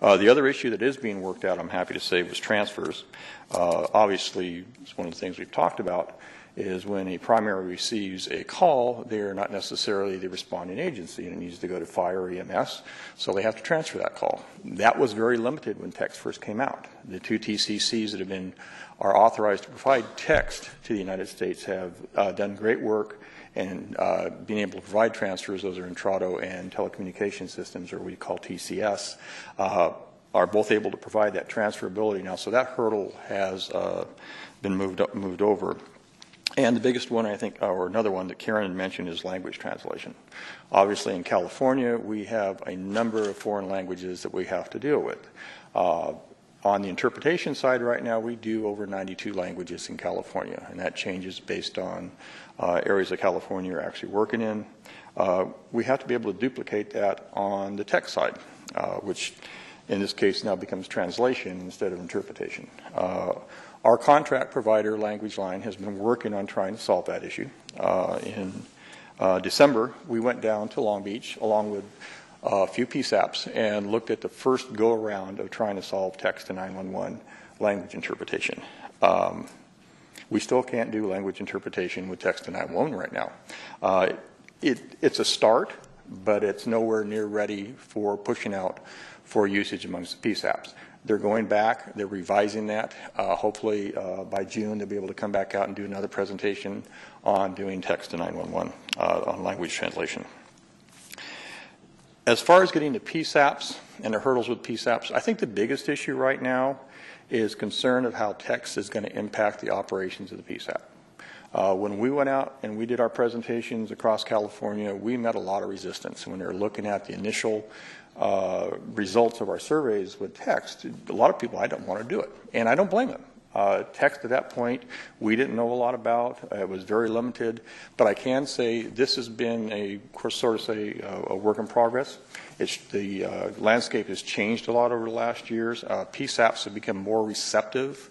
The other issue that is being worked out, I'm happy to say, was transfers. Obviously, it's one of the things we've talked about, is when a primary receives a call, they're not necessarily the responding agency, and it needs to go to fire or EMS, so they have to transfer that call. That was very limited when text first came out. The 2 TCCs that are authorized to provide text to the United States have done great work and being able to provide transfers. Those are Intrado and Telecommunication Systems, or we call TCS, are both able to provide that transferability now. So that hurdle has been moved over. And the biggest one, I think, or another one that Karen mentioned, is language translation. Obviously, in California, we have a number of foreign languages that we have to deal with. On the interpretation side right now, we do over 92 languages in California, and that changes based on areas of California you're actually working in. We have to be able to duplicate that on the text side, which in this case now becomes translation instead of interpretation. Our contract provider, Language Line, has been working on trying to solve that issue. In December, we went down to Long Beach along with a few PSAPs and looked at the first go-around of trying to solve text to 911 language interpretation. We still can't do language interpretation with text to 911 right now. It's a start, but it's nowhere near ready for pushing out for usage amongst the PSAPs. They're going back, they're revising that. Hopefully by June they'll be able to come back out and do another presentation on doing text to 911 on language translation. As far as getting to PSAPs and the hurdles with PSAPs, I think the biggest issue right now is concern of how text is going to impact the operations of the PSAP. When we went out and we did our presentations across California, we met a lot of resistance. When they were looking at the initial results of our surveys with text, a lot of people, I don't want to do it, and I don't blame them. Text at that point, we didn't know a lot about. It was very limited, but I can say this has been a work in progress. The landscape has changed a lot over the last years. PSAPs have become more receptive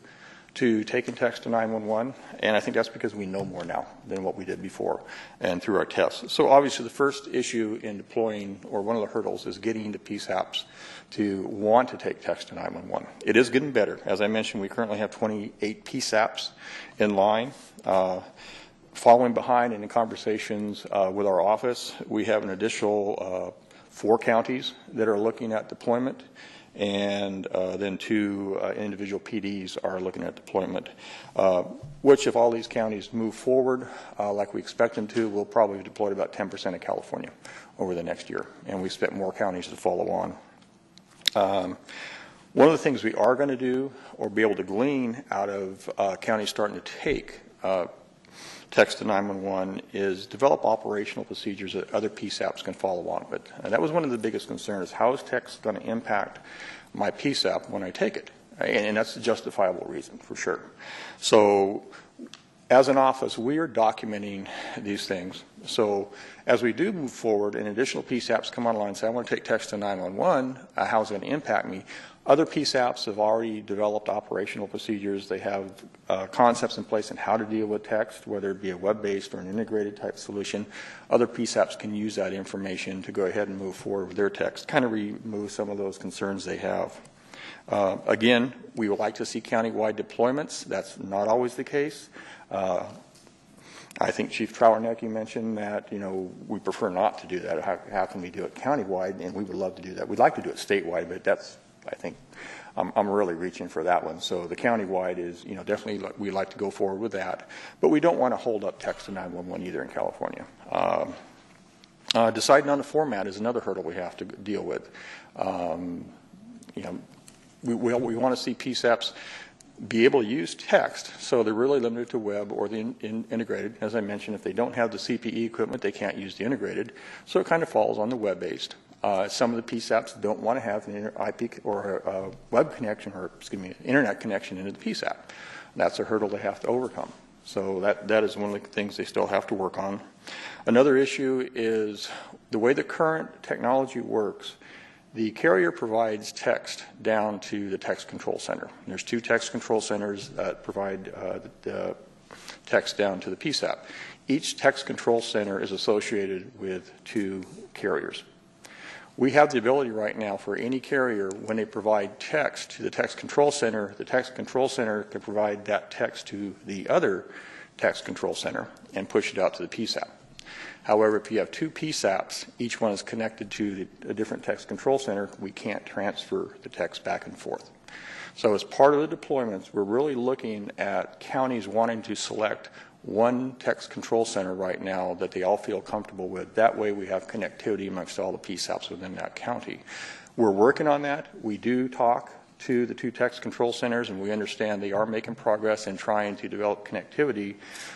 to taking text to 911, and I think that's because we know more now than what we did before and through our tests. So obviously the first issue in deploying, or one of the hurdles, is getting the PSAPs to want to take text to 911. It is getting better. As I mentioned, we currently have 28 PSAPs in line. Following behind in the conversations with our office, we have an additional 4 counties that are looking at deployment, and then 2 individual PDs are looking at deployment, which if all these counties move forward like we expect them to, we'll probably have deployed about 10% of California over the next year, and we expect more counties to follow on. One of the things we are going to do or be able to glean out of counties starting to take text to 911 is develop operational procedures that other PSAPs can follow on with. And that was one of the biggest concerns, how is text going to impact my PSAP when I take it? And that's a justifiable reason, for sure. So as an office, we are documenting these things. So as we do move forward and additional PSAPs come online and say, I want to take text to 911, how is it going to impact me? Other PSAPs have already developed operational procedures. They have concepts in place on how to deal with text, whether it be a web-based or an integrated type solution. Other PSAPs can use that information to go ahead and move forward with their text, kind of remove some of those concerns they have. Again, we would like to see countywide deployments. That's not always the case. I think Chief Trowerneck, you mentioned that, we prefer not to do that. How can we do it countywide? And we would love to do that. We'd like to do it statewide, but that's, I think, I'm really reaching for that one. So the countywide is, definitely we'd like to go forward with that. But we don't want to hold up text to 911 either in California. Deciding on the format is another hurdle we have to deal with. We want to see PSAPs be able to use text, so they're really limited to web or the integrated. As I mentioned, if they don't have the CPE equipment, they can't use the integrated. So it kind of falls on the web-based. Some of the PSAPs don't want to have an IP or a web connection, or internet connection into the PSAP. That's a hurdle they have to overcome. So that is one of the things they still have to work on. Another issue is the way the current technology works. The carrier provides text down to the text control center. There's 2 text control centers that provide the text down to the PSAP. Each text control center is associated with 2 carriers. We have the ability right now for any carrier, when they provide text to the text control center can provide that text to the other text control center and push it out to the PSAP. However, if you have 2 PSAPs, each one is connected to a different text control center, we can't transfer the text back and forth. So as part of the deployments, we're really looking at counties wanting to select one text control center right now that they all feel comfortable with. That way we have connectivity amongst all the PSAPs within that county. We're working on that. We do talk to the 2 text control centers, and we understand they are making progress in trying to develop connectivity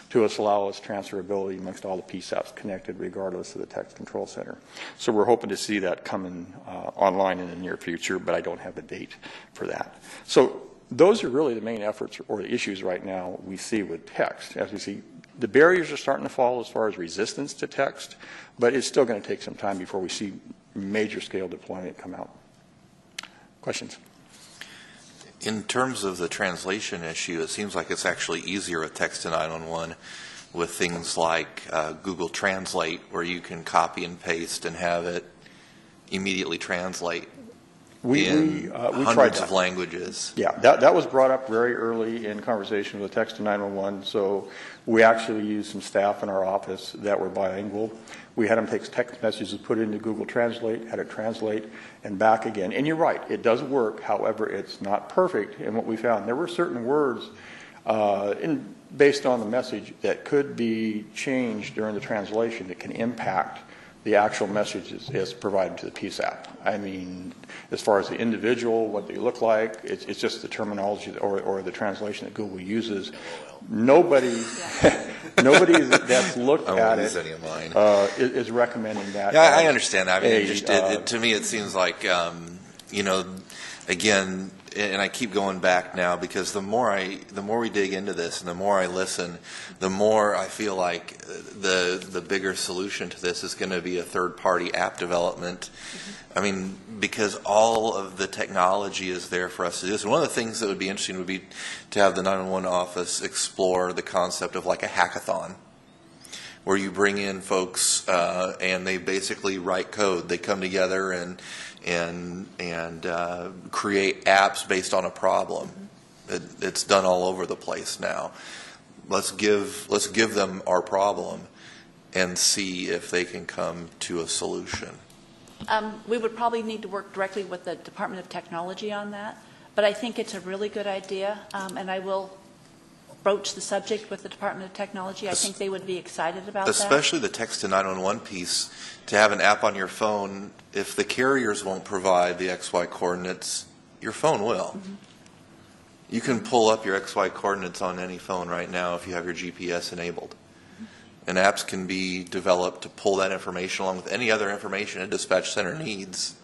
to allow us transferability amongst all the PSAPs connected regardless of the text control center. So we're hoping to see that coming online in the near future, but I don't have a date for that. So those are really the main efforts or the issues right now we see with text. As we see, the barriers are starting to fall as far as resistance to text, but it's still going to take some time before we see major scale deployment come out. Questions? In terms of the translation issue, it seems like it's actually easier with text to 911 with things like Google Translate, where you can copy and paste and have it immediately translate in hundreds of languages. Yeah, that was brought up very early in conversation with text to 911. So we actually used some staff in our office that were bilingual. We had them take text messages, put it into Google Translate, had it translate, and back again. And you're right, it does work. However, it's not perfect. And what we found, there were certain words based on the message that could be changed during the translation that can impact the actual message is provided to the PSAP. I mean, as far as the individual, what they look like, it's just the terminology or the translation that Google uses. Nobody that's looked at it is recommending that. Yeah, I understand that. I mean, to me, it seems like, again, and I keep going back now because the more we dig into this and the more I listen, the more I feel like the bigger solution to this is going to be a third-party app development. I mean, because all of the technology is there for us to do this. And one of the things that would be interesting would be to have the 911 office explore the concept of like a hackathon, where you bring in folks and they basically write code. They come together and create apps based on a problem. It's done all over the place now. Let's give them our problem and see if they can come to a solution. We would probably need to work directly with the Department of Technology on that, but I think it's a really good idea, and I will broach the subject with the Department of Technology. I think they would be excited about that. Especially the text to 911 piece, to have an app on your phone, if the carriers won't provide the XY coordinates, your phone will. Mm-hmm. You can pull up your XY coordinates on any phone right now if you have your GPS enabled. And apps can be developed to pull that information along with any other information a dispatch center needs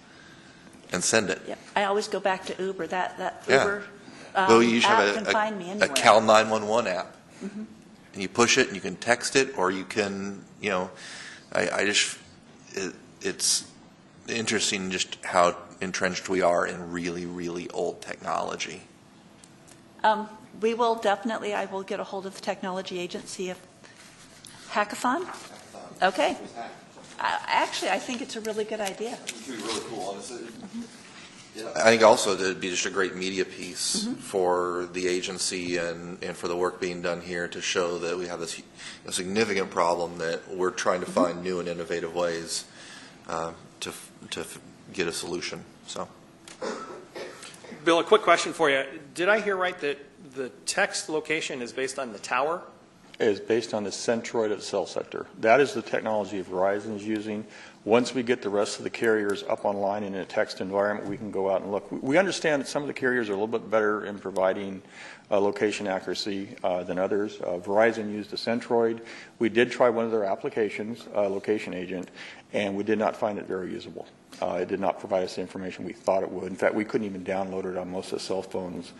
and send it. Yep. I always go back to Uber. That Yeah. Uber Well, you should app have can find me anywhere. a Cal 911 app. Mhm. And you push it and you can text it, or you can, it's interesting just how entrenched we are in really, really old technology. We will definitely, I will get a hold of the technology agency. If Hackathon? Okay. Actually, I think it's a really good idea. It could be really cool, honestly. I think also that it'd be just a great media piece for the agency and for the work being done here to show that we have this significant problem that we're trying to find new and innovative ways to get a solution. So, Bill, a quick question for you. Did I hear right that the text location is based on the tower? It is based on the centroid of the cell sector. That is the technology Verizon is using. Once we get the rest of the carriers up online in a text environment, we can go out and look. We understand that some of the carriers are a little bit better in providing location accuracy than others. Verizon used a centroid. We did try one of their applications, Location Agent, and we did not find it very usable. It did not provide us the information we thought it would. In fact, we couldn't even download it on most of the cell phones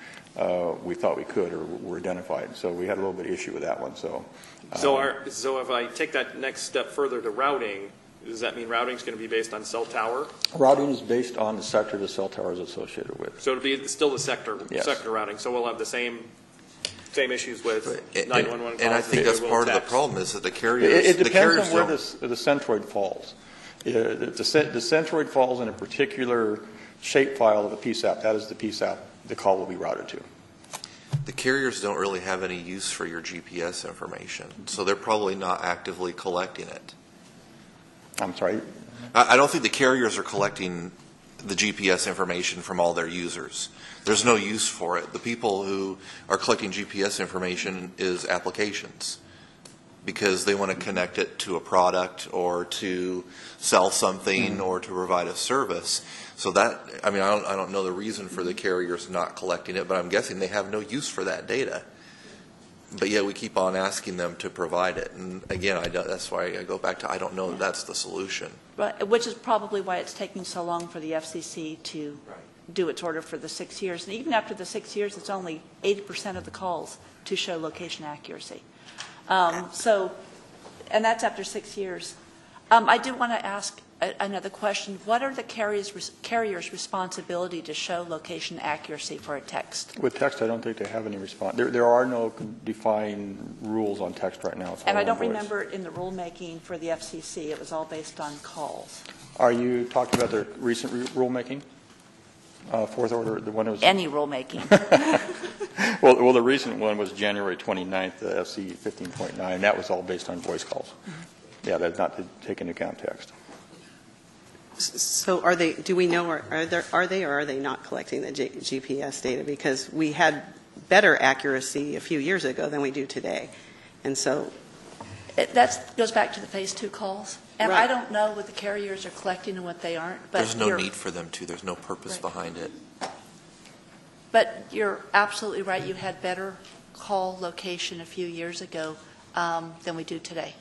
we thought we could or were identified. So we had a little bit of issue with that one. So if I take that next step further to routing, does that mean routing is going to be based on cell tower? Routing is based on the sector the cell tower is associated with. So it'll be still the sector routing. So we'll have the same issues with 911 calls. And I think that's part of the problem is that the carriers. It depends on where the centroid falls. The centroid falls in a particular shape file of a PSAP. That is the PSAP the call will be routed to. The carriers don't really have any use for your GPS information, so they're probably not actively collecting it. I'm sorry? I don't think the carriers are collecting the GPS information from all their users. There's no use for it. The people who are collecting GPS information is applications because they want to connect it to a product or to sell something or to provide a service. So that, I don't know the reason for the carriers not collecting it, but I'm guessing they have no use for that data. But yet we keep on asking them to provide it. And again, that's why I go back to I don't know that that's the solution. Right, which is probably why it's taking so long for the FCC to do its order for the 6 years. And even after the 6 years, it's only 80% of the calls to show location accuracy. And that's after 6 years. I do want to ask another question. What are the carrier's responsibility to show location accuracy for a text? With text, I don't think they have any response. There are no defined rules on text right now. And I don't remember it in the rulemaking for the FCC. It was all based on calls. Are you talking about the recent rulemaking? Fourth order, the one that was... Any rulemaking. Well, the recent one was January 29th, the FC 15.9, and that was all based on voice calls. Yeah, that's not to take into account text. So are they, do we know, are they or are they not collecting the GPS data? Because we had better accuracy a few years ago than we do today. And so... That goes back to the phase 2 calls. And right. I don't know what the carriers are collecting and what they aren't. But there's no need for them to. There's no purpose behind it. But you're absolutely right. You had better call location a few years ago than we do today.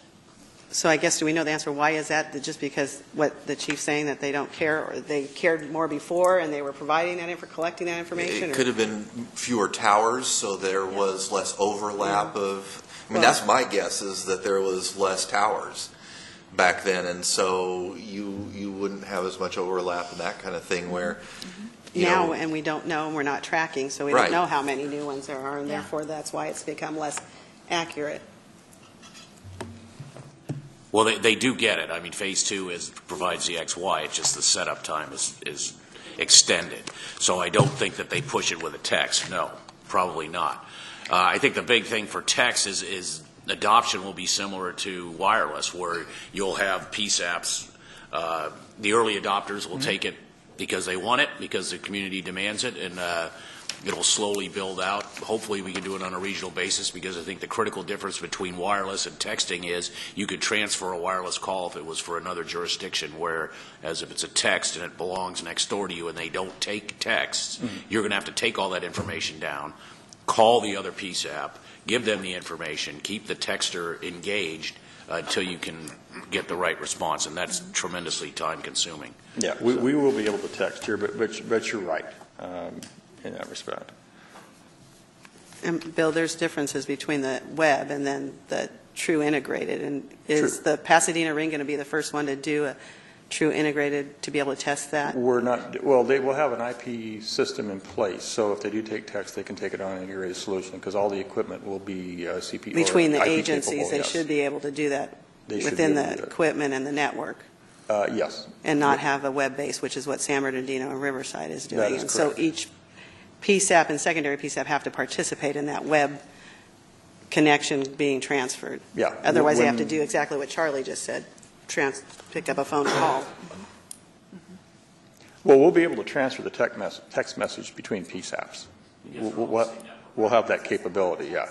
So I guess, do we know the answer? Why is that? Just because what the chief's saying, that they don't care, or they cared more before and they were providing that collecting that information? It could have been fewer towers, so there was less overlap of... that's my guess, is that there was less towers back then, and so you wouldn't have as much overlap and that kind of thing where... Now, and we don't know, and we're not tracking, so we don't know how many new ones there are, and therefore that's why it's become less accurate. Well, they do get it. I mean, phase 2 provides the XY. It's just the setup time is extended. So I don't think that they push it with a text. No, probably not. I think the big thing for text is adoption will be similar to wireless, where you'll have PSAPs The early adopters will take it because they want it, because the community demands it, and it'll slowly build out. Hopefully we can do it on a regional basis, because I think the critical difference between wireless and texting is you could transfer a wireless call if it was for another jurisdiction, whereas if it's a text and it belongs next door to you and they don't take texts, you're going to have to take all that information down, call the other PSAP, give them the information, keep the texter engaged until you can get the right response, and that's tremendously time consuming. Yeah, we will be able to text here, but you're right. In that respect. And Bill, there's differences between the web and then the true integrated. And is the Pasadena ring going to be the first one to do a true integrated to be able to test that? We're not, well, they will have an IP system in place. So if they do take text, they can take it on an integrated solution, because all the equipment will be CP. Between the IP agencies, capable, they yes. should be able to do that do within the that. equipment and the network. Yes. And not have a web base, which is what San Bernardino and Riverside is doing. That is and so correct. each PSAP and secondary PSAP have to participate in that web connection being transferred. Yeah. Otherwise, they have to do exactly what Charlie just said, pick up a phone and call. Well, we'll be able to transfer the text message between PSAPs. We'll have that capability, yeah.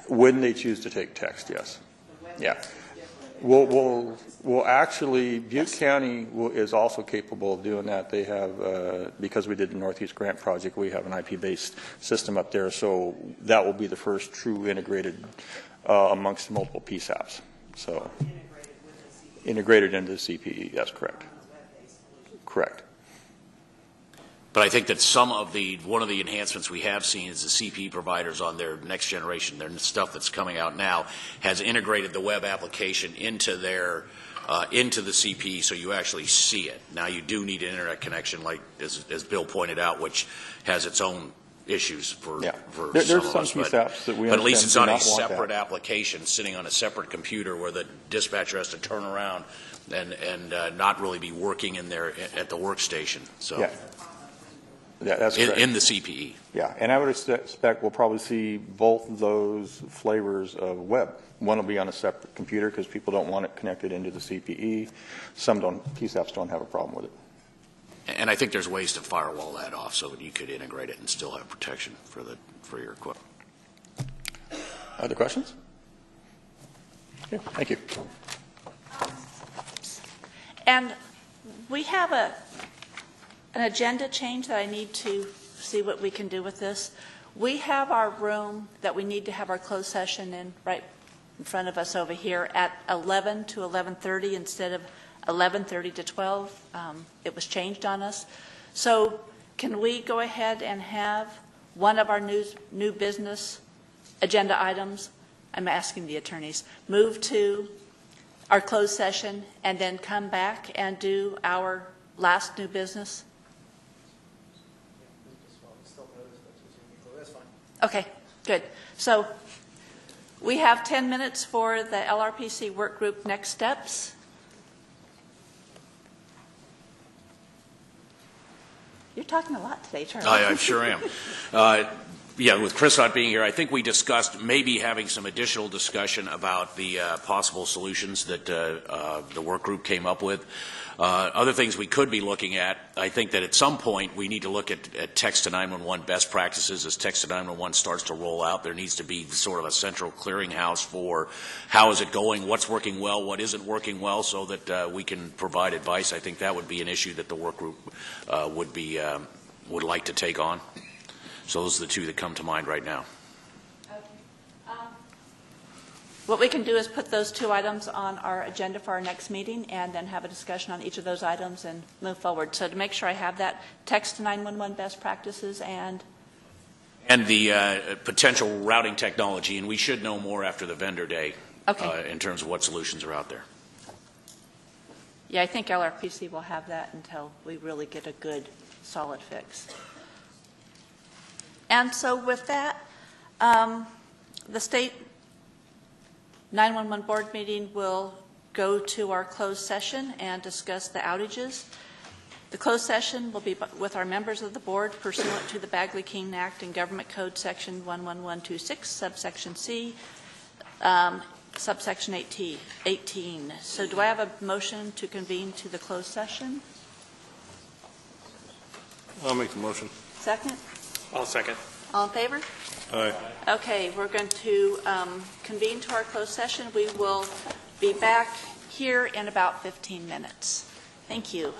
When they choose to take text, yes. Yeah. We'll actually, Butte County is also capable of doing that. They have, because we did the Northeast Grant Project, we have an IP-based system up there, so that will be the first true integrated amongst multiple PSAPs. So, integrated into the CPE, that's correct. Correct. But I think that one of the enhancements we have seen is the CP providers on their next generation, their stuff that's coming out now, has integrated the web application into their into the CP, so you actually see it. Now you do need an internet connection, like as Bill pointed out, which has its own issues for There's some some of us. PSAPs that we but at least it's understand not a do not want separate that. application sitting on a separate computer where the dispatcher has to turn around and not really be working in there at the workstation. So. Yeah. Yeah, that's correct. In the CPE. Yeah, and I would expect we'll probably see both of those flavors of web. One will be on a separate computer because people don't want it connected into the CPE. Some PSAPs don't have a problem with it. And I think there's ways to firewall that off so that you could integrate it and still have protection for your equipment. Other questions? Okay, thank you. And we have an agenda change that I need to see what we can do with this. We have our room that we need to have our closed session in right in front of us over here at 11 to 11:30 instead of 11:30 to 12. It was changed on us. So can we go ahead and have one of our new business agenda items, I'm asking the attorneys, move to our closed session and then come back and do our last new business? Okay, good. So we have 10 minutes for the LRPC work group next steps. You're talking a lot today, Charlie. I sure am. Yeah, with Chris not being here, I think we discussed maybe having some additional discussion about the possible solutions that the work group came up with. Other things we could be looking at, I think that at some point we need to look at text to 911 best practices. As text to 911 starts to roll out, there needs to be sort of a central clearinghouse for how is it going, what's working well, what isn't working well, so that we can provide advice. I think that would be an issue that the work group would like to take on. So those are the two that come to mind right now. What we can do is put those two items on our agenda for our next meeting and then have a discussion on each of those items and move forward. So to make sure I have that, text to 911 best practices and the potential routing technology, and we should know more after the vendor day in terms of what solutions are out there. Yeah, I think LRPC will have that until we really get a good, solid fix. And so with that, the state 911 board meeting will go to our closed session and discuss the outages. The closed session will be with our members of the board pursuant to the Bagley-Keene Act and Government Code Section 11126, subsection C. subsection 18. So do I have a motion to convene to the closed session? I'll make the motion. Second? I'll second. All in favor? Aye. Okay, we're going to convene to our closed session. We will be back here in about 15 minutes. Thank you.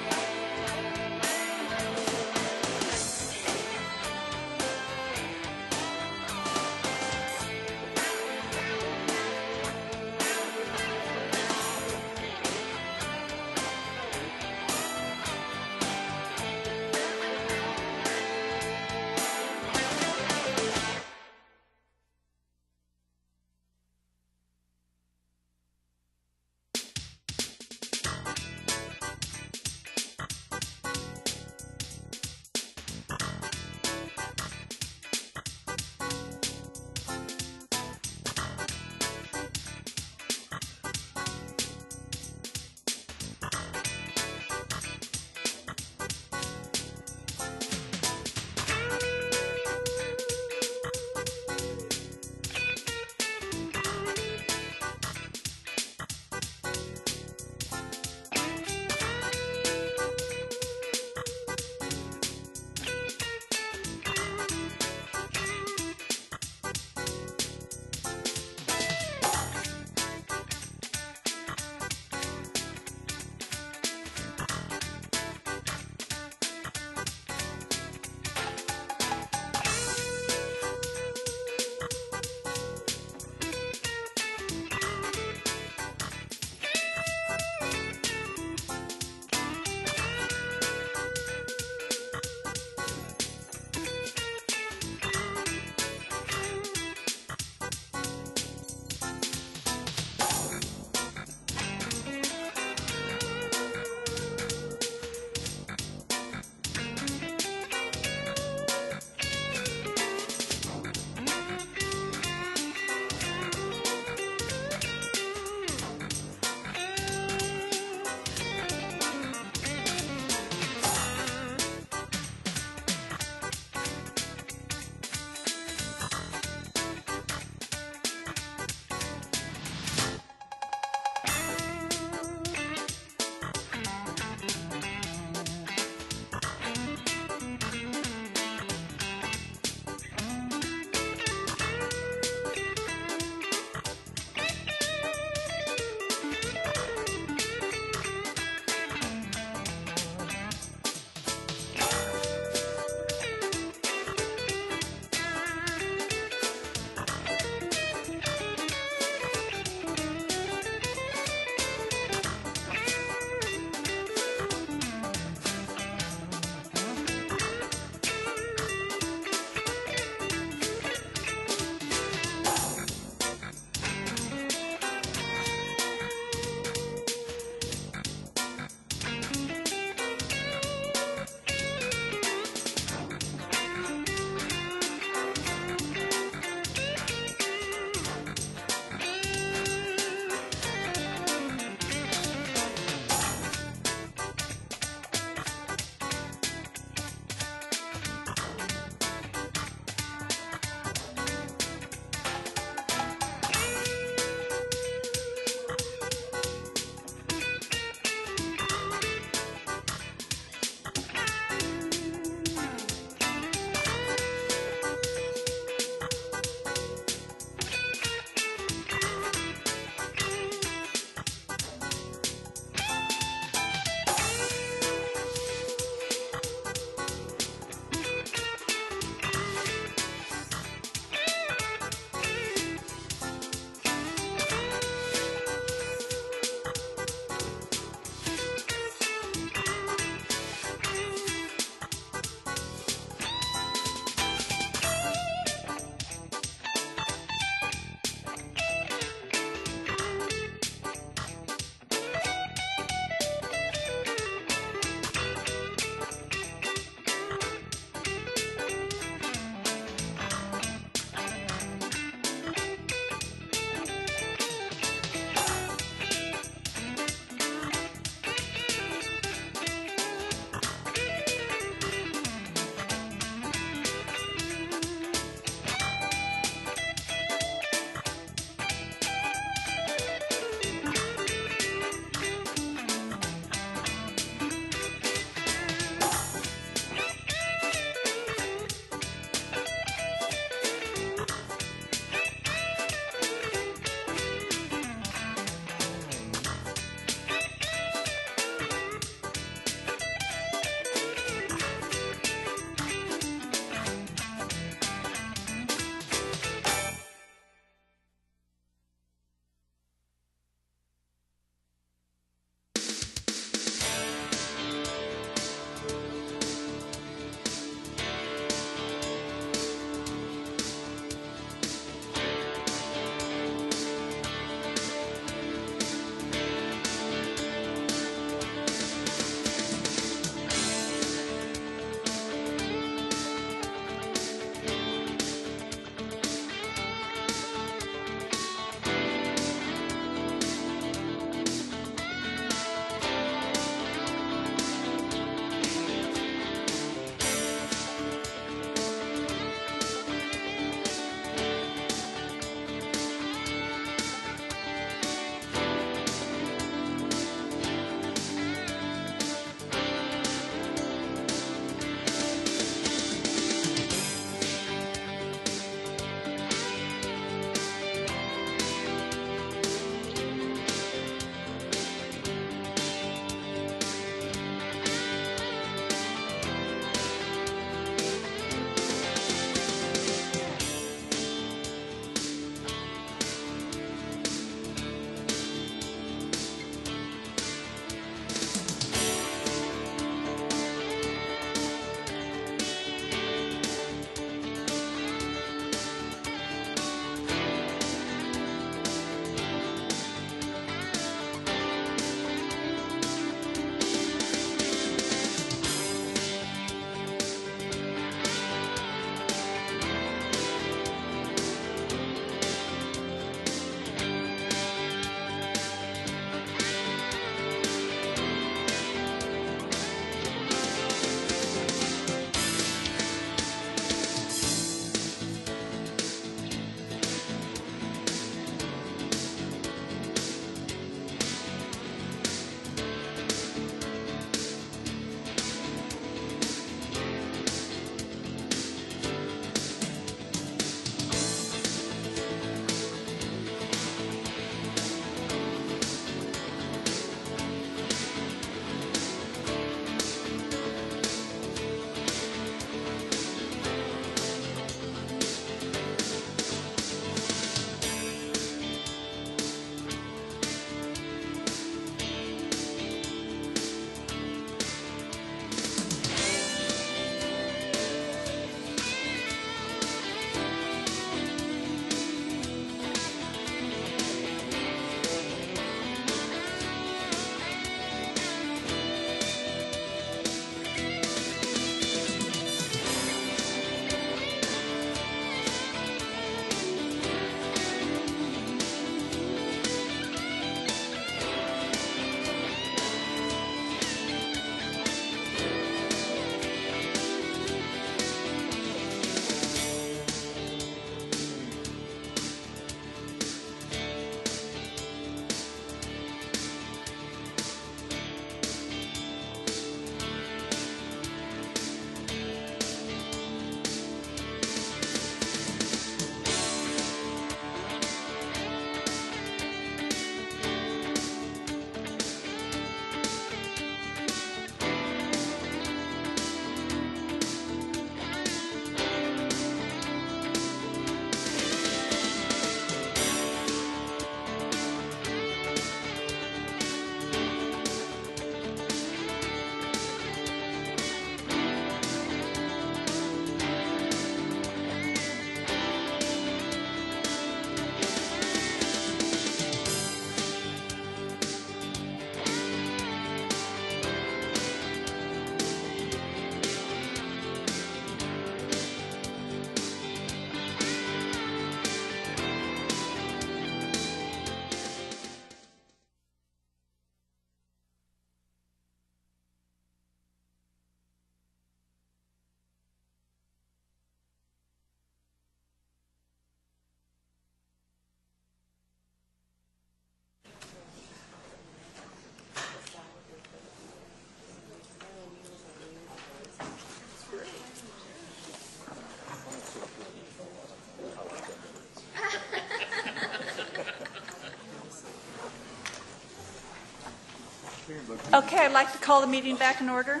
Okay, I'd like to call the meeting back in order.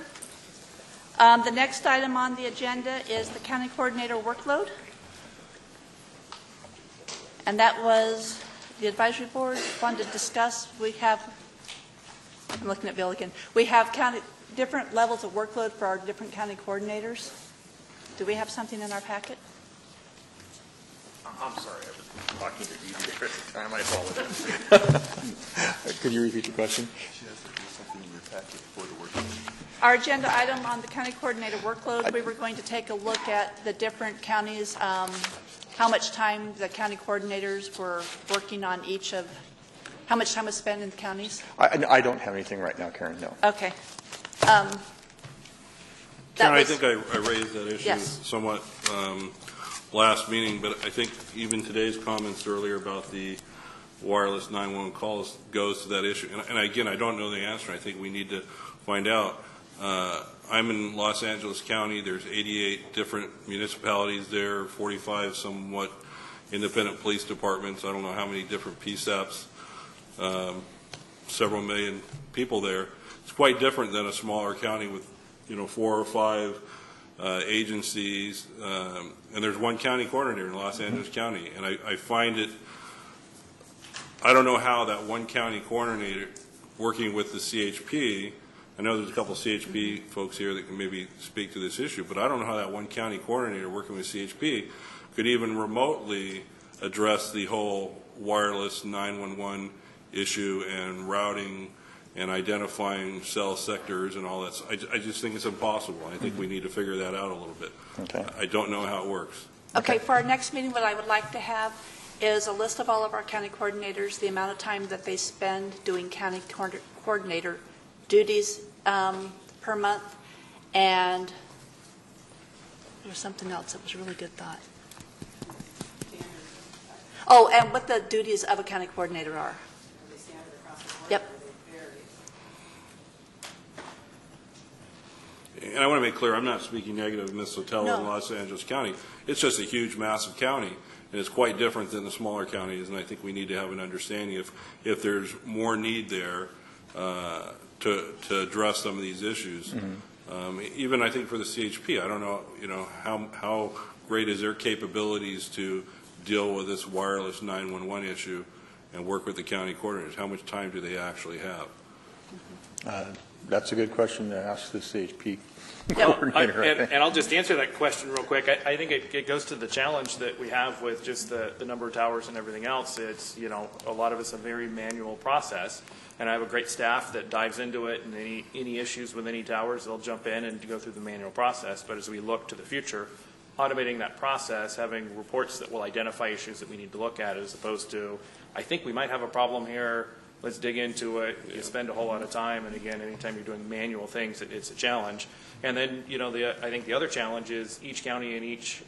The next item on the agenda is the county coordinator workload. And that was the advisory board wanted to discuss. We have, I'm looking at Bill again, we have different levels of workload for our different county coordinators. Do we have something in our packet? I'm sorry, I was talking to you there at the time. I apologize. Could you repeat the question? She has to do something in your packet for the workload. Our agenda item on the county coordinator workload, we were going to take a look at the different counties, how much time the county coordinators were working on each of, how much time was spent in the counties? I don't have anything right now, Karen, no. Okay. Karen, I think I raised that issue yes. somewhat last meeting, but I think even today's comments earlier about the wireless 911 calls goes to that issue. And again, I don't know the answer. I think we need to find out. I'm in Los Angeles County. There's 88 different municipalities there, 45 somewhat independent police departments. I don't know how many different PSAPs, several million people there. It's quite different than a smaller county with, 4 or 5 agencies, and there's one county coordinator in Los Angeles County. And I find it, I don't know how that one county coordinator working with the CHP, I know there's a couple of CHP folks here that can maybe speak to this issue, but I don't know how that one county coordinator working with CHP could even remotely address the whole wireless 911 issue and routing and identifying cell sectors and all that. I just think it's impossible. I think we need to figure that out a little bit. Okay. I don't know how it works. Okay, for our next meeting, what I would like to have is a list of all of our county coordinators, the amount of time that they spend doing county coordinator duties per month, and there was something else that was a really good thought. Oh, and what the duties of a county coordinator are. Yep. And I want to make clear, I'm not speaking negative of Miss Sotelo in Los Angeles County. It's just a huge, massive county, and it's quite different than the smaller counties, and I think we need to have an understanding if there's more need there to address some of these issues. Mm-hmm. Even I think for the CHP, I don't know, how great is their capabilities to deal with this wireless 911 issue and work with the county coordinators. How much time do they actually have? That's a good question to ask the CHP coordinator. And I'll just answer that question real quick. I think it goes to the challenge that we have with just the number of towers and everything else. It's, a lot of it's a very manual process. And I have a great staff that dives into it, and any issues with any towers, they'll jump in and go through the manual process. But as we look to the future, automating that process, having reports that will identify issues that we need to look at, as opposed to, I think we might have a problem here, let's dig into it. You spend a whole lot of time, and again, anytime you're doing manual things, it's a challenge. And then, I think the other challenge is each county and each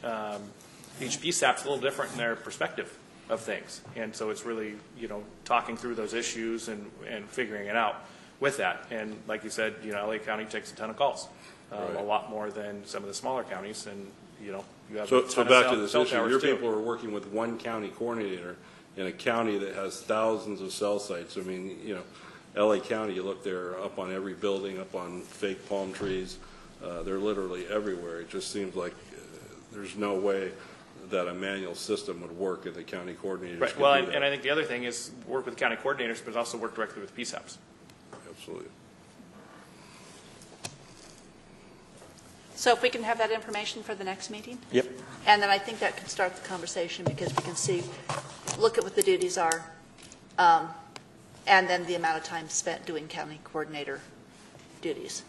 PSAP's a little different in their perspective of things. And so it's really, talking through those issues and figuring it out with that. And like you said, LA County takes a ton of calls, a lot more than some of the smaller counties. And, you have so back to this issue, your people are working with one county coordinator in a county that has thousands of cell sites. I mean, LA County, you look there, up on every building, up on fake palm trees. They're literally everywhere. It just seems like there's no way that a manual system would work if the county coordinators Right. Well, and I think the other thing is work with county coordinators, but also work directly with PSAPs. Absolutely. So if we can have that information for the next meeting? Yep. And then I think that can start the conversation, because we can look at what the duties are, and then the amount of time spent doing county coordinator duties.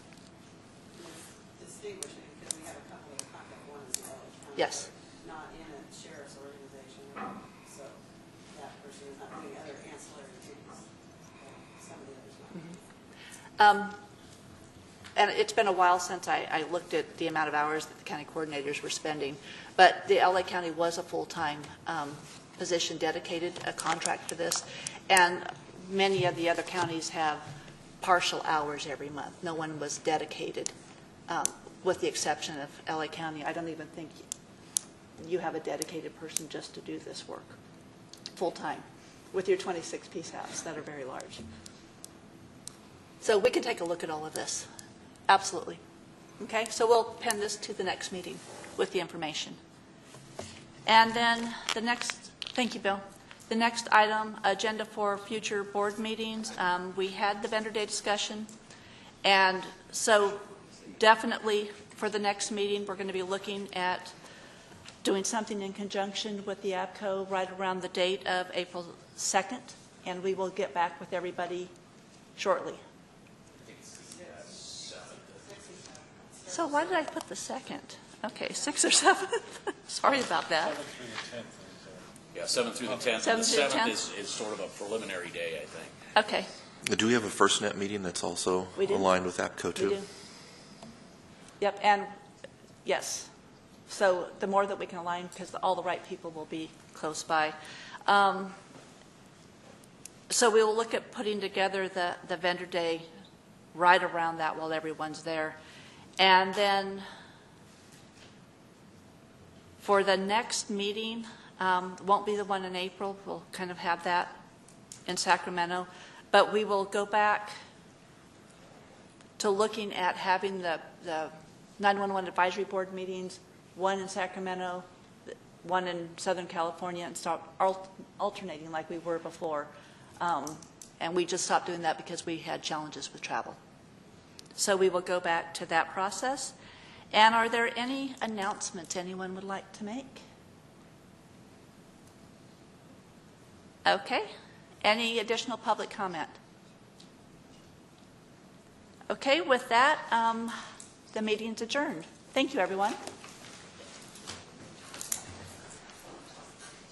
Distinguishing, because we have a couple of contact ones in LA County. Yes. Not in a sheriff's organization, so that person is not doing other ancillary duties. Some of the others might. And it's been a while since I looked at the amount of hours that the county coordinators were spending, but the LA County was a full-time position dedicated, a contract for this, and many of the other counties have partial hours every month. No one was dedicated, with the exception of LA County. I don't even think you have a dedicated person just to do this work full-time with your 26 PSAPs that are very large. So we can take a look at all of this. Absolutely. Okay, so we'll pen this to the next meeting with the information. And then the next, thank you, Bill. The next item, agenda for future board meetings. We had the vendor day discussion. And so definitely for the next meeting, we're going to be looking at doing something in conjunction with the APCO right around the date of April 2nd. And we will get back with everybody shortly. So why did I put the 2nd? Okay, 6th or 7th? Sorry about that. 7th through the 10th. Yeah, 7th through the 10th. 7th And the through the 7th 10th? is sort of a preliminary day, I think. Okay. Do we have a FirstNet meeting that's also We do. aligned with APCO too? We do. Yep, and yes. So the more that we can align, because all the right people will be close by. So we will look at putting together the vendor day right around that while everyone's there. And then for the next meeting, won't be the one in April. We'll kind of have that in Sacramento. But we will go back to looking at having the 911 advisory board meetings, one in Sacramento, one in Southern California, and start alternating like we were before. And we just stopped doing that because we had challenges with travel. So we will go back to that process. And are there any announcements anyone would like to make? Okay. Any additional public comment? Okay, with that, the meeting's adjourned. Thank you, everyone.